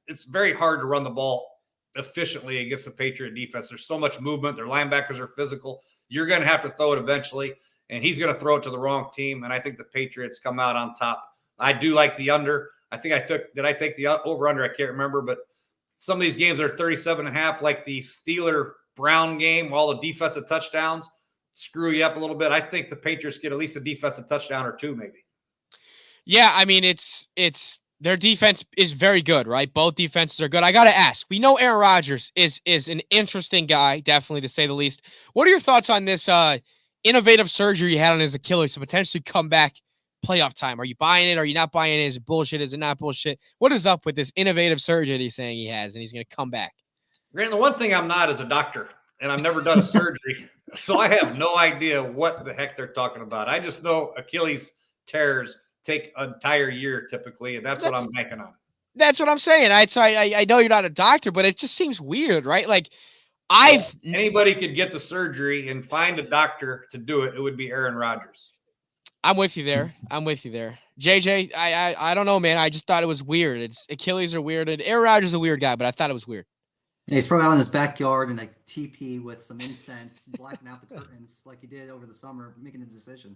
it's very hard to run the ball efficiently against the Patriot defense. There's so much movement. Their linebackers are physical. You're going to have to throw it eventually, and he's going to throw it to the wrong team. And I think the Patriots come out on top. I do like the under. Did I take the over-under? I can't remember, but some of these games are 37.5, like the Steeler-Brown game, all the defensive touchdowns screw you up a little bit. I think the Patriots get at least a defensive touchdown or 2, maybe. Yeah, I mean, it's their defense is very good, right? Both defenses are good. I got to ask, we know Aaron Rodgers is an interesting guy, definitely, to say the least. What are your thoughts on this innovative surgery he had on his Achilles to potentially come back playoff time? Are you buying it? Are you not buying it? Is it bullshit? Is it not bullshit? What is up with this innovative surgery he's saying he has, and he's going to come back? Grant, the one thing I'm not is a doctor, and I've never done a surgery, so I have no idea what the heck they're talking about. I just know Achilles tears take an entire year typically, and that's what I'm banking on. That's what I'm saying. I know you're not a doctor, but it just seems weird, right? Like, anybody could get the surgery and find a doctor to do it. It would be Aaron Rodgers. I'm with you there. JJ, I don't know, man. I just thought it was weird. Achilles are weird, and Aaron Rodgers is a weird guy, but I thought it was weird. Yeah, he's probably out in his backyard in a TP with some incense, blacking out the curtains like he did over the summer, making a decision.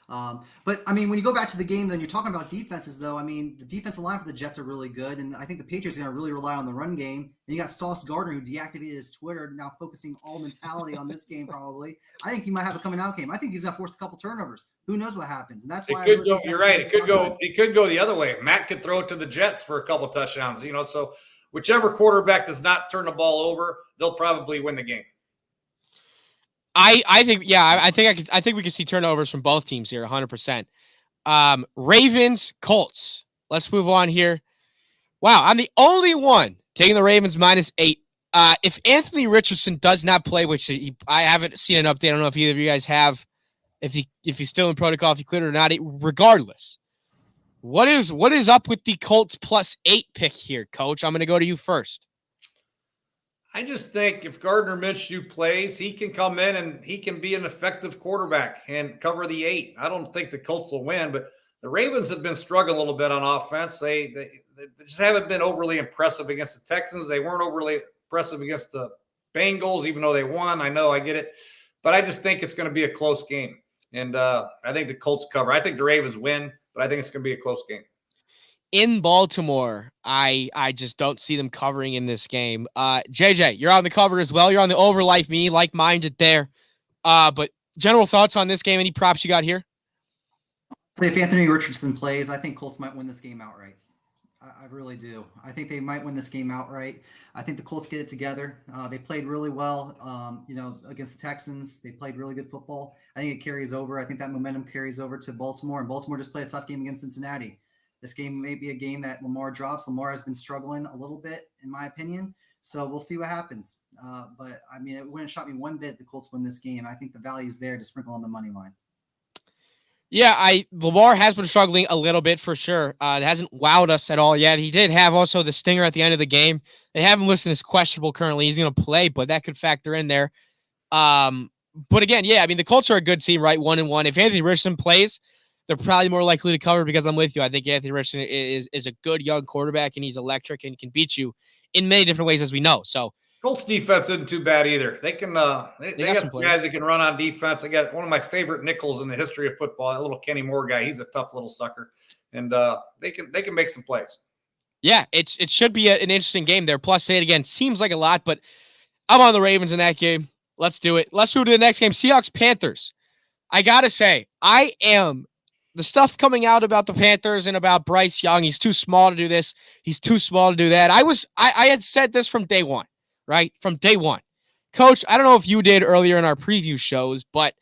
But, I mean, when you go back to the game, then you're talking about defenses, though. I mean, the defensive line for the Jets are really good, and I think the Patriots are going to really rely on the run game. And you got Sauce Gardner, who deactivated his Twitter, now focusing all mentality on this game probably. I think he might have a coming out game. I think he's going to force a couple turnovers. Who knows what happens? And that's why you're right. It could go the other way. Matt could throw it to the Jets for a couple touchdowns, so whichever quarterback does not turn the ball over, they'll probably win the game. I think, yeah, I think we can see turnovers from both teams here, 100%. Ravens, Colts. Let's move on here. Wow, I'm the only one taking the Ravens -8. If Anthony Richardson does not play, which I haven't seen an update, I don't know if either of you guys have, if he's still in protocol, if he cleared or not. Regardless, what is up with the Colts +8 pick here, Coach? I'm going to go to you first. I just think if Gardner Minshew plays, he can come in and he can be an effective quarterback and cover the 8. I don't think the Colts will win, but the Ravens have been struggling a little bit on offense. They just haven't been overly impressive against the Texans. They weren't overly impressive against the Bengals, even though they won. I know, I get it. But I just think it's going to be a close game. And I think the Colts cover. I think the Ravens win, but I think it's going to be a close game. In Baltimore, I just don't see them covering in this game. JJ, you're on the cover as well. You're on the over like me, like-minded there. But general thoughts on this game? Any props you got here? So if Anthony Richardson plays, I think Colts might win this game outright. I really do. I think they might win this game outright. I think the Colts get it together. They played really well, against the Texans. They played really good football. I think it carries over. I think that momentum carries over to Baltimore, and Baltimore just played a tough game against Cincinnati. This game may be a game that Lamar drops. Lamar has been struggling a little bit, in my opinion. So we'll see what happens. But I mean, it wouldn't shock me one bit the Colts win this game. I think the value is there to sprinkle on the money line. Yeah, Lamar has been struggling a little bit for sure. It hasn't wowed us at all yet. He did have also the stinger at the end of the game. They have him listed as questionable currently. He's going to play, but that could factor in there. But again, yeah, I mean, the Colts are a good team, right? 1-1. If Anthony Richardson plays, they're probably more likely to cover because I'm with you. I think Anthony Richardson is a good young quarterback, and he's electric and can beat you in many different ways, as we know. So Colts defense isn't too bad either. They can they got some guys that can run on defense. I got one of my favorite nickels in the history of football, that little Kenny Moore guy. He's a tough little sucker, and they can make some plays. Yeah, it should be an interesting game there. +8 again seems like a lot, but I'm on the Ravens in that game. Let's do it. Let's move to the next game. Seahawks Panthers. I gotta say, the stuff coming out about the Panthers and about Bryce Young. He's too small to do this. He's too small to do that. I had said this from day one. Right? From day one. Coach, I don't know if you did earlier in our preview shows, but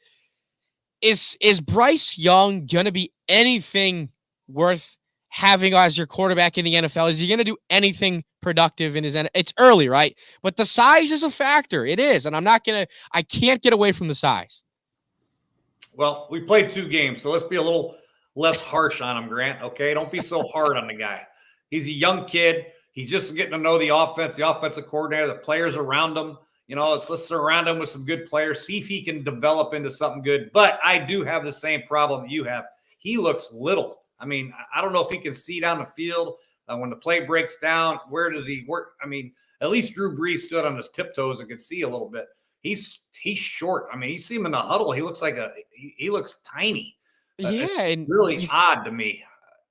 is Bryce Young going to be anything worth having as your quarterback in the NFL? Is he going to do anything productive in his NFL? It's early, right? But the size is a factor. It is. And I can't get away from the size. Well, we played 2 games, so let's be a little less harsh on him, Grant. Okay. Don't be so hard on the guy. He's a young kid. He's just getting to know the offense, the offensive coordinator, the players around him. Let's surround him with some good players, see if he can develop into something good. But I do have the same problem you have. He looks little. I mean, I don't know if he can see down the field when the play breaks down. Where does he work? I mean, at least Drew Brees stood on his tiptoes and could see a little bit. He's short. I mean, you see him in the huddle. He looks like he looks tiny. Yeah, it's really odd to me.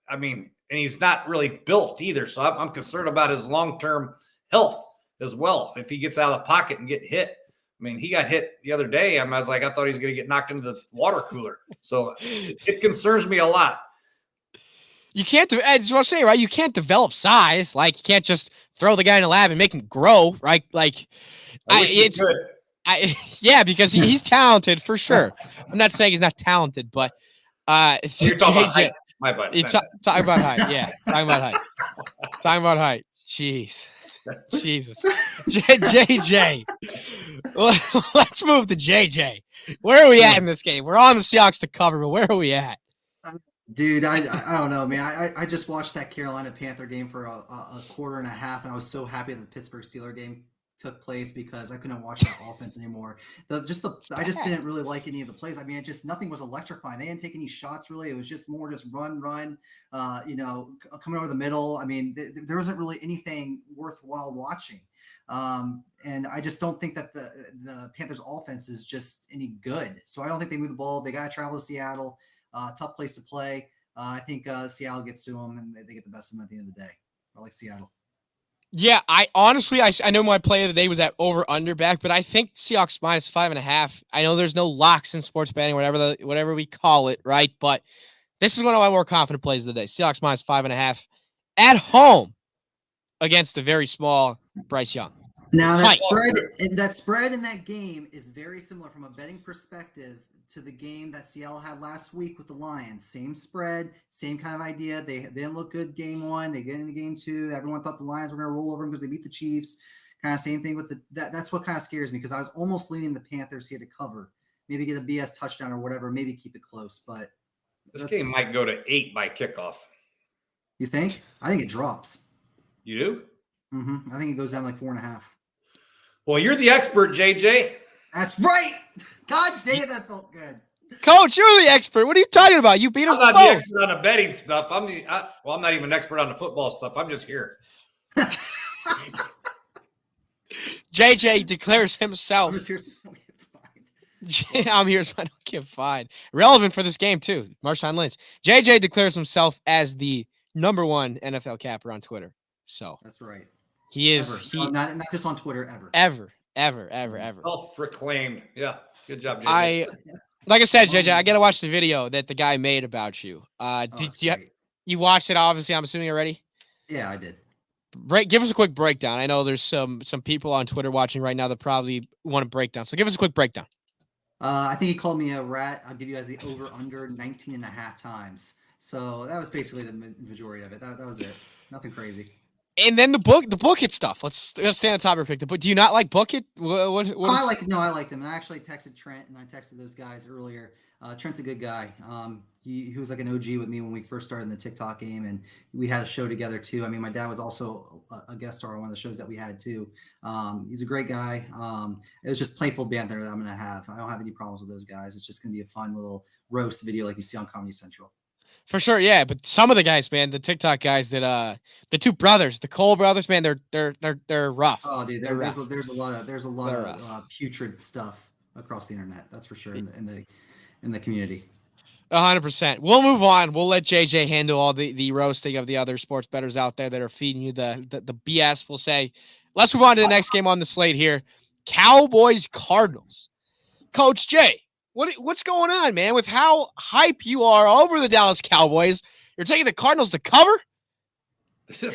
I mean, and he's not really built either. So I'm concerned about his long-term health as well. If he gets out of the pocket and get hit. I mean, he got hit the other day. I thought he was going to get knocked into the water cooler. So it concerns me a lot. You can't, as I was saying, right? You can't develop size. Like, you can't just throw the guy in the lab and make him grow, right? Like, yeah, because he's talented for sure. I'm not saying he's not talented, but you're talking about height. My bad. Talking about height. Yeah. Talking about height. Jeez. Jesus. JJ. Let's move to JJ. Where are we at in this game? We're on the Seahawks to cover, but where are we at? Dude, I don't know, man. I just watched that Carolina Panther game for a quarter and a half, and I was so happy that the Pittsburgh Steelers game took place because I couldn't watch that offense anymore. I just didn't really like any of the plays. I mean, nothing was electrifying. They didn't take any shots really. It was just more run, coming over the middle. I mean, there wasn't really anything worthwhile watching. And I just don't think that the Panthers offense is just any good. So I don't think they move the ball. They got to travel to Seattle. Tough place to play. I think Seattle gets to them and they get the best of them at the end of the day. I like Seattle. Yeah, I honestly know my play of the day was at over under back, but I think Seahawks -5.5. I know there's no locks in sports betting, whatever we call it, right? But this is one of my more confident plays of the day. Seahawks -5.5 at home against the very small Bryce Young. Now Hype. that spread in that game is very similar from a betting perspective to the game that Seattle had last week with the Lions. Same spread, same kind of idea. They didn't look good game one. They get into game two. Everyone thought the Lions were going to roll over them because they beat the Chiefs. Kind of same thing with that's what kind of scares me because I was almost leaning the Panthers here to cover, maybe get a BS touchdown or whatever, maybe keep it close. But this game might go to 8 by kickoff. You think? I think it drops. You do? Mm-hmm. I think it goes down like 4.5. Well, you're the expert, JJ. That's right. God dang it, that felt good. Coach, you're the expert. What are you talking about? You beat us I'm not both. the expert on the betting stuff. I'm not even an expert on the football stuff. I'm just here. JJ declares himself. I'm just here so I'm here so I don't get fined. Relevant for this game, too. Marshawn Lynch. JJ declares himself as the #1 NFL capper on Twitter. So that's right. He is. No, not just on Twitter, ever. Self-proclaimed. Yeah. Good job, JJ. Like I said, JJ, I got to watch the video that the guy made about you. You watched it, obviously, I'm assuming already? Yeah, I did. Give us a quick breakdown. I know there's some people on Twitter watching right now that probably want a breakdown. So give us a quick breakdown. I think he called me a rat. I'll give you guys the over-under 19.5 times. So that was basically the majority of it. That was it. Nothing crazy. And then the book it stuff. Let's stay on top of it. But do you not like book it? I like them. And I actually texted Trent and I texted those guys earlier. Trent's a good guy. He was like an OG with me when we first started in the TikTok game, and we had a show together too. I mean, my dad was also a guest star on one of the shows that we had too. He's a great guy. It was just playful banter that I'm going to have. I don't have any problems with those guys. It's just going to be a fun little roast video like you see on Comedy Central. For sure, yeah. But some of the guys, man, the TikTok guys that the two brothers, the Cole brothers, man, they're rough. Oh, dude, there's a lot of putrid stuff across the internet. That's for sure in the community. 100%. We'll move on. We'll let JJ handle all the roasting of the other sports bettors out there that are feeding you the BS. We'll say, let's move on to the next game on the slate here. Cowboys Cardinals. Coach Jay, what's going on, man? With how hype you are over the Dallas Cowboys, you're taking the Cardinals to cover? I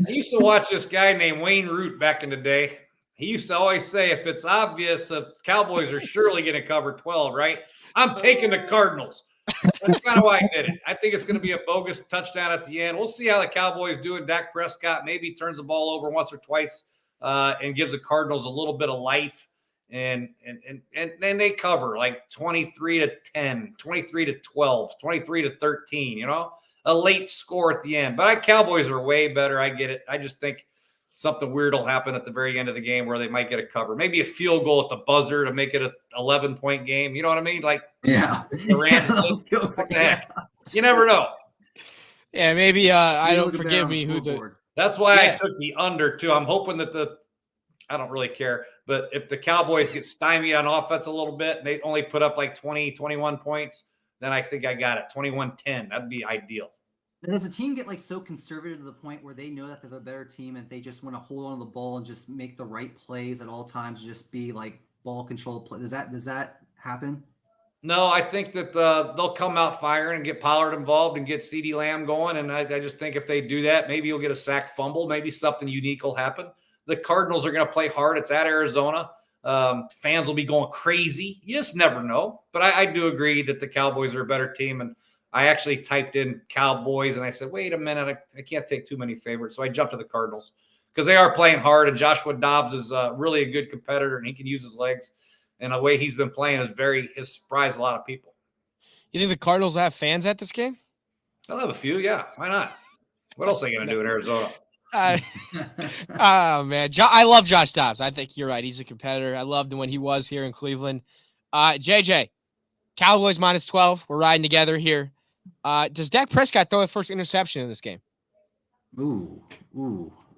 used to watch this guy named Wayne Root back in the day. He used to always say, if it's obvious the Cowboys are surely going to cover 12, right? I'm taking the Cardinals. That's kind of why I did it. I think it's going to be a bogus touchdown at the end. We'll see how the Cowboys do. And Dak Prescott maybe turns the ball over once or twice and gives the Cardinals a little bit of life. And then they cover like 23-10, 23-12, 23-13, a late score at the end. But Cowboys are way better. I get it. I just think something weird will happen at the very end of the game where they might get a cover. Maybe a field goal at the buzzer to make it an 11-point game. You know what I mean? Like, yeah. The Rams, what the heck? You never know. Yeah, maybe I don't forgive me who the. That's why I took the under too. I'm hoping that I don't really care, but if the Cowboys get stymied on offense a little bit and they only put up like 20, 21 points, then I think I got it. 21-10. That'd be ideal. Does a team get like so conservative to the point where they know that they're the better team and they just want to hold on to the ball and just make the right plays at all times, just be like ball control play? Does that happen? No, I think that they'll come out firing and get Pollard involved and get CeeDee Lamb going. And I just think if they do that, maybe you'll get a sack fumble. Maybe something unique will happen. The Cardinals are going to play hard. It's at Arizona. Fans will be going crazy. You just never know. But I do agree that the Cowboys are a better team. And I actually typed in Cowboys and I said, wait a minute, I can't take too many favorites. So I jumped to the Cardinals because they are playing hard. And Joshua Dobbs is really a good competitor and he can use his legs. And the way he's been playing has surprised a lot of people. You think the Cardinals will have fans at this game? They'll have a few, yeah. Why not? What else are they going to do in Arizona? Oh, man. I love Josh Dobbs. I think you're right. He's a competitor. I loved him when he was here in Cleveland. JJ, Cowboys -12. We're riding together here. Does Dak Prescott throw his first interception in this game? No,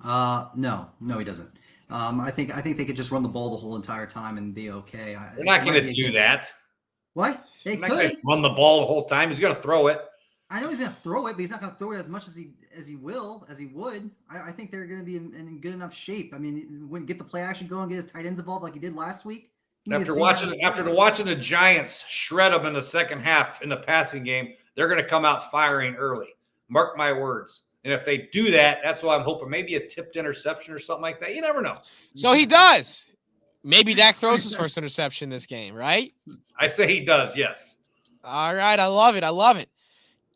he doesn't. I think they could just run the ball the whole entire time and be okay. They're not going to do that. What? They could run the ball the whole time. He's going to throw it. I know he's going to throw it, but he's not going to throw it as much as he would. I think they're going to be in good enough shape. I mean, when get the play action going, get his tight ends involved like he did last week. After watching the Giants shred them in the second half in the passing game, they're going to come out firing early. Mark my words. And if they do that, that's why I'm hoping maybe a tipped interception or something like that. You never know. So he does. Maybe Dak So throws he his does. first interception this game, right? I say he does, yes. All right. I love it. I love it.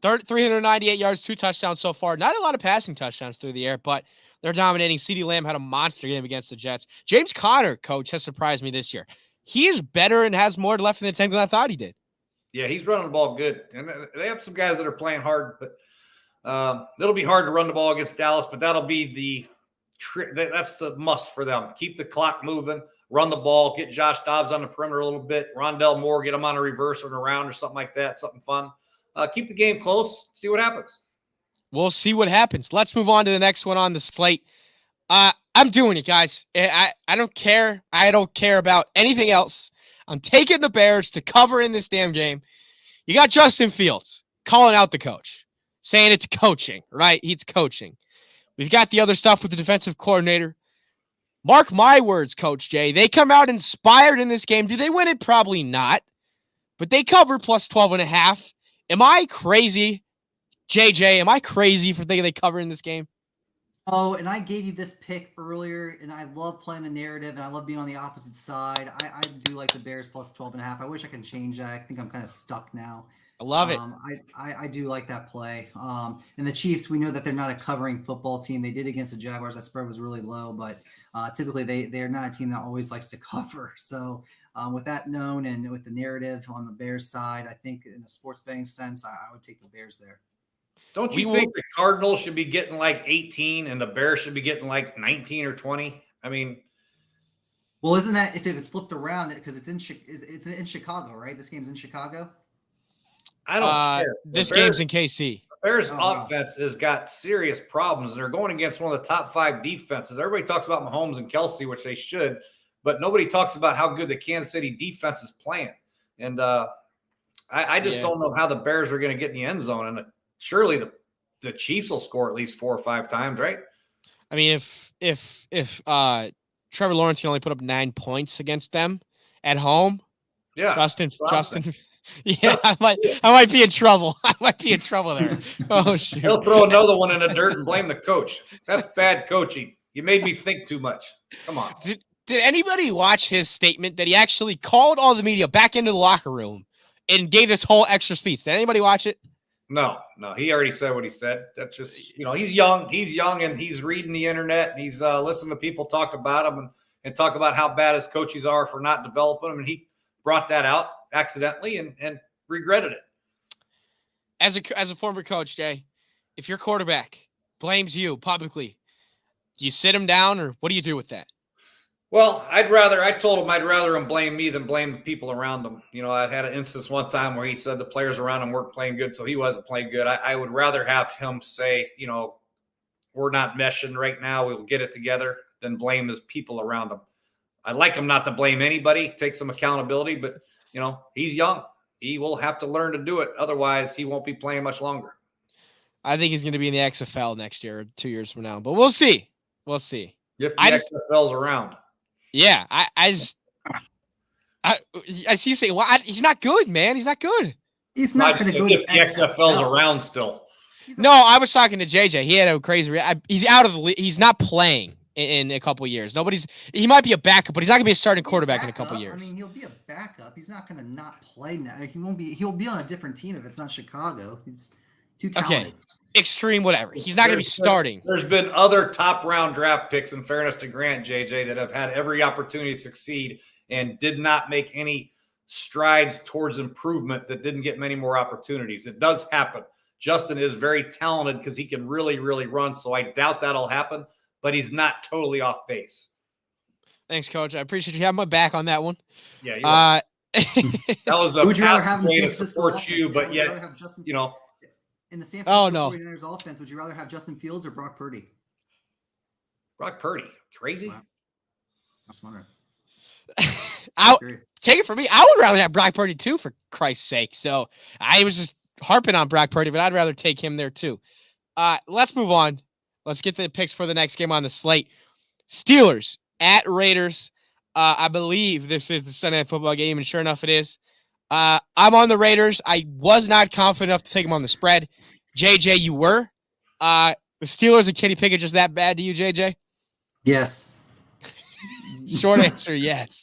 398 yards, 2 touchdowns so far. Not a lot of passing touchdowns through the air, but they're dominating. CeeDee Lamb had a monster game against the Jets. James Conner, coach, has surprised me this year. He is better and has more left in the tank than I thought he did. Yeah, he's running the ball good. And they have some guys that are playing hard, but it'll be hard to run the ball against Dallas, but that'll be that's the must for them. Keep the clock moving, run the ball, get Josh Dobbs on the perimeter a little bit, Rondell Moore, get him on a reverse or an around or something like that, something fun. Keep the game close, see what happens. We'll see what happens. Let's move on to the next one on the slate. I'm doing it, guys. I don't care. I don't care about anything else. I'm taking the Bears to cover in this damn game. You got Justin Fields calling out the coach, saying it's coaching, right? It's coaching. We've got the other stuff with the defensive coordinator. Mark my words, Coach Jay. They come out inspired in this game. Do they win it? Probably not. But they cover plus 12.5. Am I crazy, JJ? Am I crazy for thinking they cover in this game? Oh, and I gave you this pick earlier, and I love playing the narrative, and I love being on the opposite side. I do like the Bears plus 12.5. I wish I can change that. I think I'm kind of stuck now. I love it. I do like that play. And the Chiefs, we know that they're not a covering football team. They did against the Jaguars. That spread was really low, but typically they're not a team that always likes to cover. So with that known and with the narrative on the Bears side, I think in the sports betting sense, I would take the Bears there. Don't you think the Cardinals should be getting like 18 and the Bears should be getting like 19 or 20? I mean, well, isn't that if it was flipped around because it's in Chicago, right? This game's in Chicago. I don't care. This game's in KC. Bears offense has got serious problems, and they're going against one of the top 5 defenses. Everybody talks about Mahomes and Kelsey, which they should, but nobody talks about how good the Kansas City defense is playing. And I just don't know how the Bears are going to get in the end zone. And surely the Chiefs will score at least 4 or 5 times, right? I mean, if Trevor Lawrence can only put up 9 points against them at home, Justin, yeah, I might be in trouble. I might be in trouble there. Oh shoot! He'll throw another one in the dirt and blame the coach. That's bad coaching. You made me think too much. Come on. Did anybody watch his statement that he actually called all the media back into the locker room and gave this whole extra speech? Did anybody watch it? No. He already said what he said. That's just, he's young. He's young and he's reading the internet and he's listening to people talk about him and talk about how bad his coaches are for not developing him. And he brought that out accidentally and regretted it. As a former coach, Jay, if your quarterback blames you publicly, do you sit him down or what do you do with that? Well, I told him I'd rather him blame me than blame the people around him. I had an instance one time where he said the players around him weren't playing good, so he wasn't playing good. I would rather have him say, we're not meshing right now, we'll get it together, than blame his people around him. I'd like him not to blame anybody, take some accountability, but, he's young. He will have to learn to do it. Otherwise, he won't be playing much longer. I think he's going to be in the XFL next year or 2 years from now, but we'll see. We'll see. If the XFL's around. Yeah, I see you saying, well, he's not good, man. He's not good. He's not going to go to the XFL's around still. No, I was talking to JJ. He had a crazy. He's out of the league. He's not playing in a couple of years. He might be a backup, but he's not going to be a starting quarterback in a couple of years. I mean, he'll be a backup. He's not going to not play now. He'll be on a different team if it's not Chicago. He's too talented. Okay. Extreme, whatever. He's not going to be starting. There's been other top round draft picks, in fairness to Grant, JJ, that have had every opportunity to succeed and did not make any strides towards improvement, that didn't get many more opportunities. It does happen. Justin is very talented because he can really, really run. So I doubt that'll happen, but he's not totally off base. Thanks, Coach. I appreciate you having my back on that one. Yeah. That was a would you rather have way to support you, but yet, in the San Francisco 49ers offense, would you rather have Justin Fields or Brock Purdy? Brock Purdy. Crazy. Wow. I'm smarter. Take it from me. I would rather have Brock Purdy too, for Christ's sake. So I was just harping on Brock Purdy, but I'd rather take him there too. Let's move on. Let's get the picks for the next game on the slate. Steelers at Raiders. I believe this is the Sunday Night Football game, and sure enough, it is. I'm on the Raiders. I was not confident enough to take them on the spread. JJ, you were. The Steelers and Kenny Pickett just that bad to you, JJ? Yes. Short answer, yes.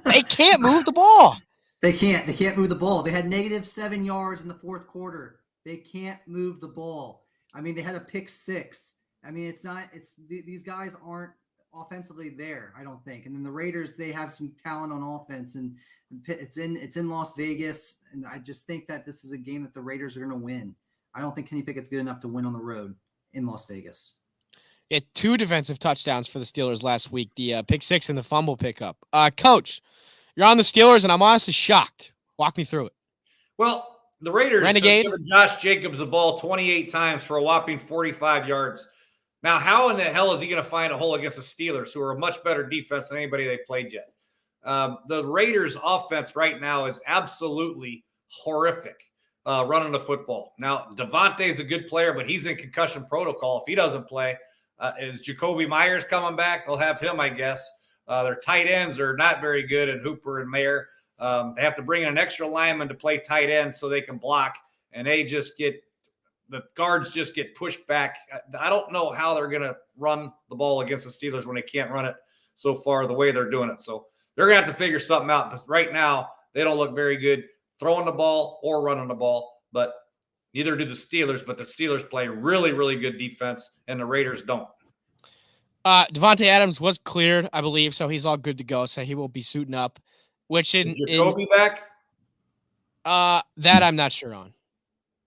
They can't move the ball. They can't. They can't move the ball. They had -7 yards in the fourth quarter. They can't move the ball. I mean, they had a pick 6. I mean, it's not. It's these guys aren't offensively there. I don't think. And then the Raiders, they have some talent on offense, and it's in Las Vegas. And I just think that this is a game that the Raiders are going to win. I don't think Kenny Pickett's good enough to win on the road in Las Vegas. He had 2 defensive touchdowns for the Steelers last week. The pick 6 and the fumble pickup. Coach, you're on the Steelers, and I'm honestly shocked. Walk me through it. Well, the Raiders Renegade. have given Josh Jacobs the ball 28 times for a whopping 45 yards. Now, how in the hell is he going to find a hole against the Steelers, who are a much better defense than anybody they played yet? The Raiders' offense right now is absolutely horrific running the football. Now, Devontae is a good player, but he's in concussion protocol. If he doesn't play, is Jacoby Myers coming back? They'll have him, I guess. Their tight ends are not very good, and Hooper and Mayer. They have to bring in an extra lineman to play tight end so they can block, and the guards just get pushed back. I don't know how they're going to run the ball against the Steelers when they can't run it so far the way they're doing it. So they're going to have to figure something out. But right now, they don't look very good throwing the ball or running the ball, but neither do the Steelers. But the Steelers play really, really good defense, and the Raiders don't. Devontae Adams was cleared, I believe, so he's all good to go. So he will be suiting up. Which Is Jacoby back? That I'm not sure on.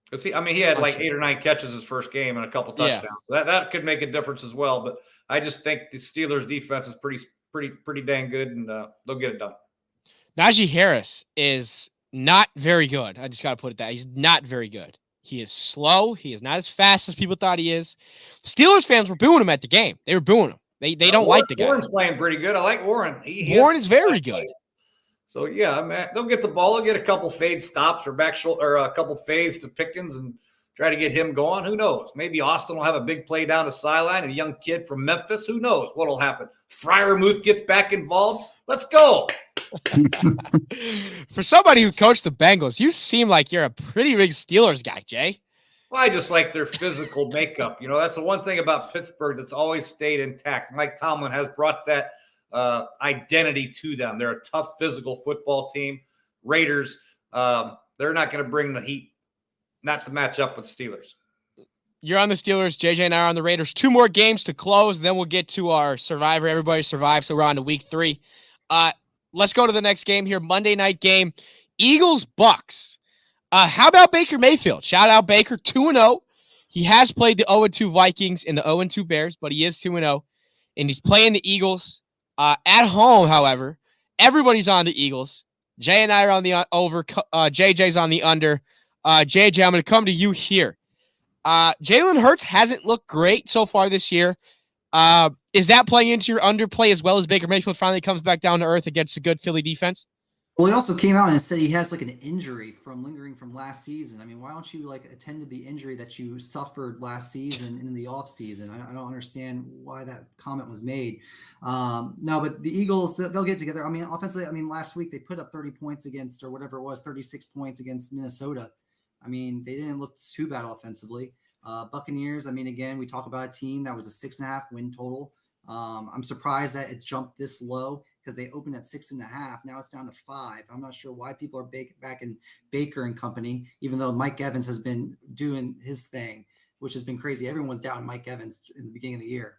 Because he had like 8 or 9 catches his first game and a couple touchdowns. Yeah. So that could make a difference as well. But I just think the Steelers defense is pretty dang good, and they'll get it done. Najee Harris is not very good. I just got to put it that he's not very good. He is slow. He is not as fast as people thought he is. Steelers fans were booing him at the game. They were booing him. They don't like the guy. Warren's playing pretty good. I like Warren. Warren is very good. So yeah, man, they'll get the ball. They'll get a couple fade stops or back shoulder or a couple fades to Pickens and try to get him going. Who knows? Maybe Austin will have a big play down the sideline. A young kid from Memphis. Who knows what'll happen? Freiermuth gets back involved. Let's go. For somebody who coached the Bengals, you seem like you're a pretty big Steelers guy, Jay. Well, I just like their physical makeup. That's the one thing about Pittsburgh that's always stayed intact. Mike Tomlin has brought that identity to them. They're a tough physical football team. Raiders, they're not going to bring the heat, not to match up with Steelers. You're on the Steelers. JJ and I are on the Raiders. 2 more games to close, and then we'll get to our Survivor. Everybody survived, so we're on to week 3. Let's go to the next game here. Monday night game. Eagles-Bucks. How about Baker Mayfield? Shout out Baker, 2-0. He has played the 0-2 Vikings and the 0-2 Bears, but he is 2-0, and he's playing the Eagles. At home, however, everybody's on the Eagles. Jay and I are on the over. JJ's on the under. JJ, I'm going to come to you here. Jalen Hurts hasn't looked great so far this year. Is that playing into your underplay as well as Baker Mayfield finally comes back down to earth against a good Philly defense? Well, he also came out and said he has like an injury lingering from last season. I mean, why don't you attend to the injury that you suffered last season in the off season? I don't understand why that comment was made. No, but the Eagles, they'll get together. I mean, offensively, last week they put up 30 points against, or whatever it was, 36 points against Minnesota. I mean, they didn't look too bad offensively. Buccaneers, again, we talk about a team that was a 6.5 win total. I'm surprised that it jumped this low because they opened at 6.5. Now it's down to 5. I'm not sure why people are back in Baker and company, even though Mike Evans has been doing his thing, which has been crazy. Everyone was down Mike Evans in the beginning of the year.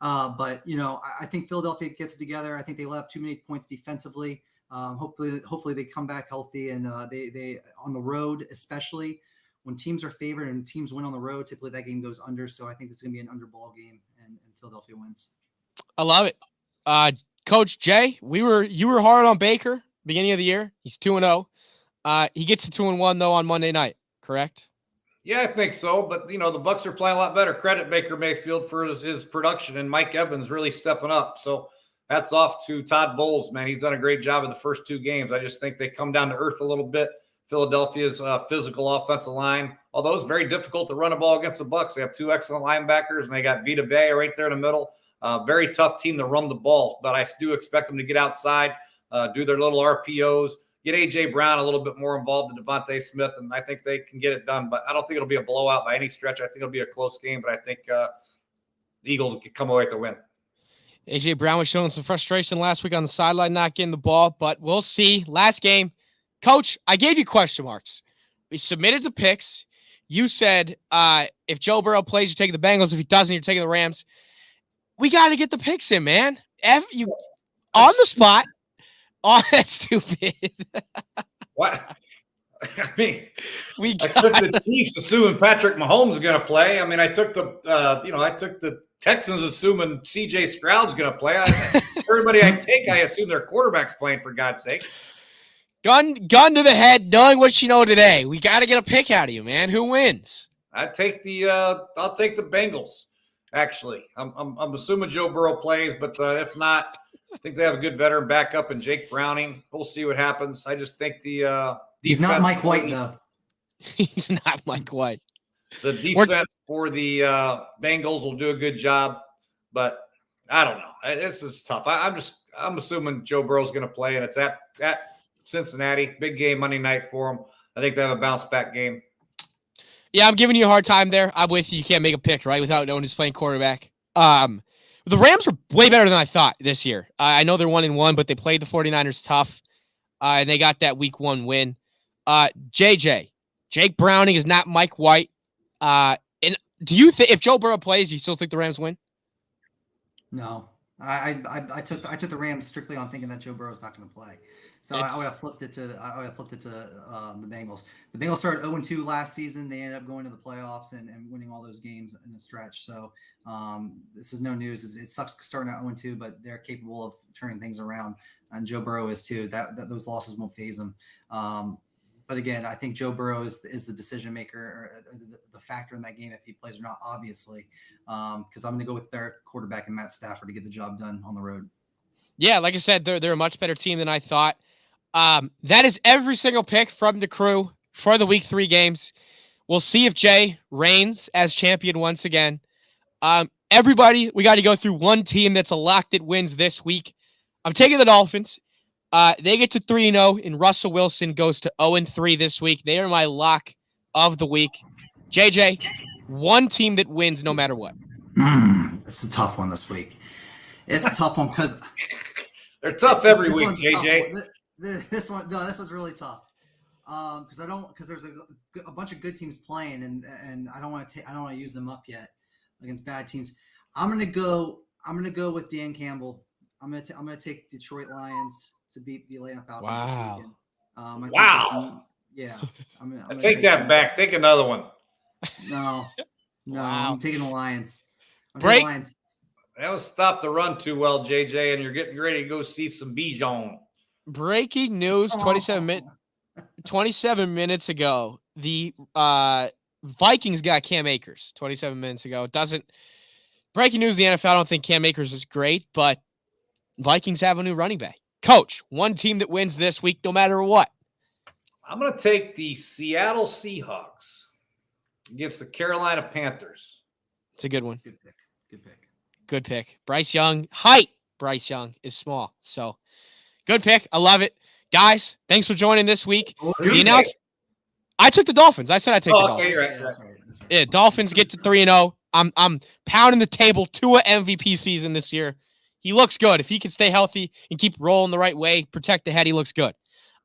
But I think Philadelphia gets it together. I think they let up too many points defensively. Hopefully they come back healthy, and they on the road, especially when teams are favored and teams win on the road, typically that game goes under. So I think this is going to be an under ball game, and Philadelphia wins. I love it. Coach Jay, you were hard on Baker beginning of the year. He's 2-0. He gets to 2-1 though on Monday night, correct? Yeah, I think so. But the Bucs are playing a lot better. Credit Baker Mayfield for his production, and Mike Evans really stepping up. So hats off to Todd Bowles, man. He's done a great job in the first 2 games. I just think they come down to earth a little bit. Philadelphia's physical offensive line, although it's very difficult to run a ball against the Bucs. They have 2 excellent linebackers, and they got Vita Vea right there in the middle. Very tough team to run the ball, but I do expect them to get outside, do their little RPOs, get A.J. Brown a little bit more involved in Devontae Smith, and I think they can get it done. But I don't think it'll be a blowout by any stretch. I think it'll be a close game, but I think the Eagles can come away with the win. A.J. Brown was showing some frustration last week on the sideline, not getting the ball, but we'll see. Last game, Coach, I gave you question marks. We submitted the picks. You said if Joe Burrow plays, you're taking the Bengals. If he doesn't, you're taking the Rams. We got to get the picks in, man. You on the spot. Oh, that's stupid. What? I mean, I took the Chiefs assuming Patrick Mahomes is going to play. I mean, I took the Texans assuming C.J. Stroud's going to play. Everybody I take, I assume their quarterback's playing, for God's sake. Gun to the head, knowing what you know today. We got to get a pick out of you, man. Who wins? I'll take the Bengals. Actually, I'm assuming Joe Burrow plays, but if not, I think they have a good veteran backup in Jake Browning. We'll see what happens. I just think the he's not Mike White though. He's not Mike White. The defense for the Bengals will do a good job, but I don't know. This is tough. I'm assuming Joe Burrow's going to play, and it's at Cincinnati. Big game Monday night for them. I think they have a bounce back game. Yeah, I'm giving you a hard time there. I'm with you. You can't make a pick, right, without knowing who's playing quarterback. The Rams are way better than I thought this year. I know they're 1-1, but they played the 49ers tough, and they got that week 1 win. Jake Browning is not Mike White. And do you think if Joe Burrow plays, you still think the Rams win? No, I took the Rams strictly on thinking that Joe Burrow is not going to play. So I would have flipped it to the Bengals. The Bengals started 0-2 last season. They ended up going to the playoffs and winning all those games in a stretch. So this is no news. It sucks starting at 0-2, but they're capable of turning things around. And Joe Burrow is too. That those losses won't faze them. But again, I think Joe Burrow is the decision maker, or the factor in that game if he plays or not, obviously. Because I'm going to go with their quarterback and Matt Stafford to get the job done on the road. Yeah, like I said, they're a much better team than I thought. That is every single pick from the crew for the week 3 games. We'll see if Jay reigns as champion once again. Everybody, we got to go through one team that's a lock that wins this week. I'm taking the Dolphins. They get to 3-0, and Russell Wilson goes to 0-3 this week. They are my lock of the week. JJ, one team that wins no matter what. It's a tough one this week. It's a tough one because they're tough every week, JJ. This one's really tough. Because there's a bunch of good teams playing, and I don't want to use them up yet against bad teams. I'm gonna go with Dan Campbell. I'm gonna take Detroit Lions to beat the Atlanta Falcons this weekend. Wow. Yeah. I take that back. Take another one. No. Wow. I'm taking the Lions. Break. Lions. That was stop the run too well, JJ, and you're getting ready to go see some Bijan. Breaking news, 27 minutes ago, the Vikings got Cam Akers 27 minutes ago. Breaking news, the NFL, I don't think Cam Akers is great, but Vikings have a new running back. Coach, one team that wins this week no matter what. I'm going to take the Seattle Seahawks against the Carolina Panthers. It's a good one. Good pick. Bryce Young is small. So good pick. I love it. Guys, thanks for joining this week. I took the Dolphins. I said I take the Dolphins. Okay, right. That's right. Yeah, Dolphins get to 3-0. I'm pounding the table to an MVP season this year. He looks good. If he can stay healthy and keep rolling the right way, protect the head, he looks good.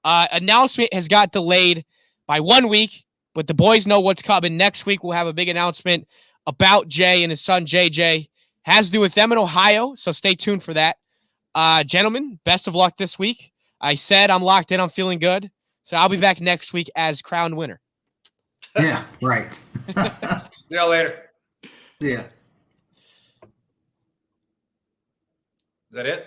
Announcement has got delayed by 1 week, but the boys know what's coming. Next week, we'll have a big announcement about Jay and his son, JJ. Has to do with them in Ohio, so stay tuned for that. Gentlemen, best of luck this week. I said I'm locked in. I'm feeling good. So I'll be back next week as crowned winner. Yeah, right. See y'all later. See ya. Is that it?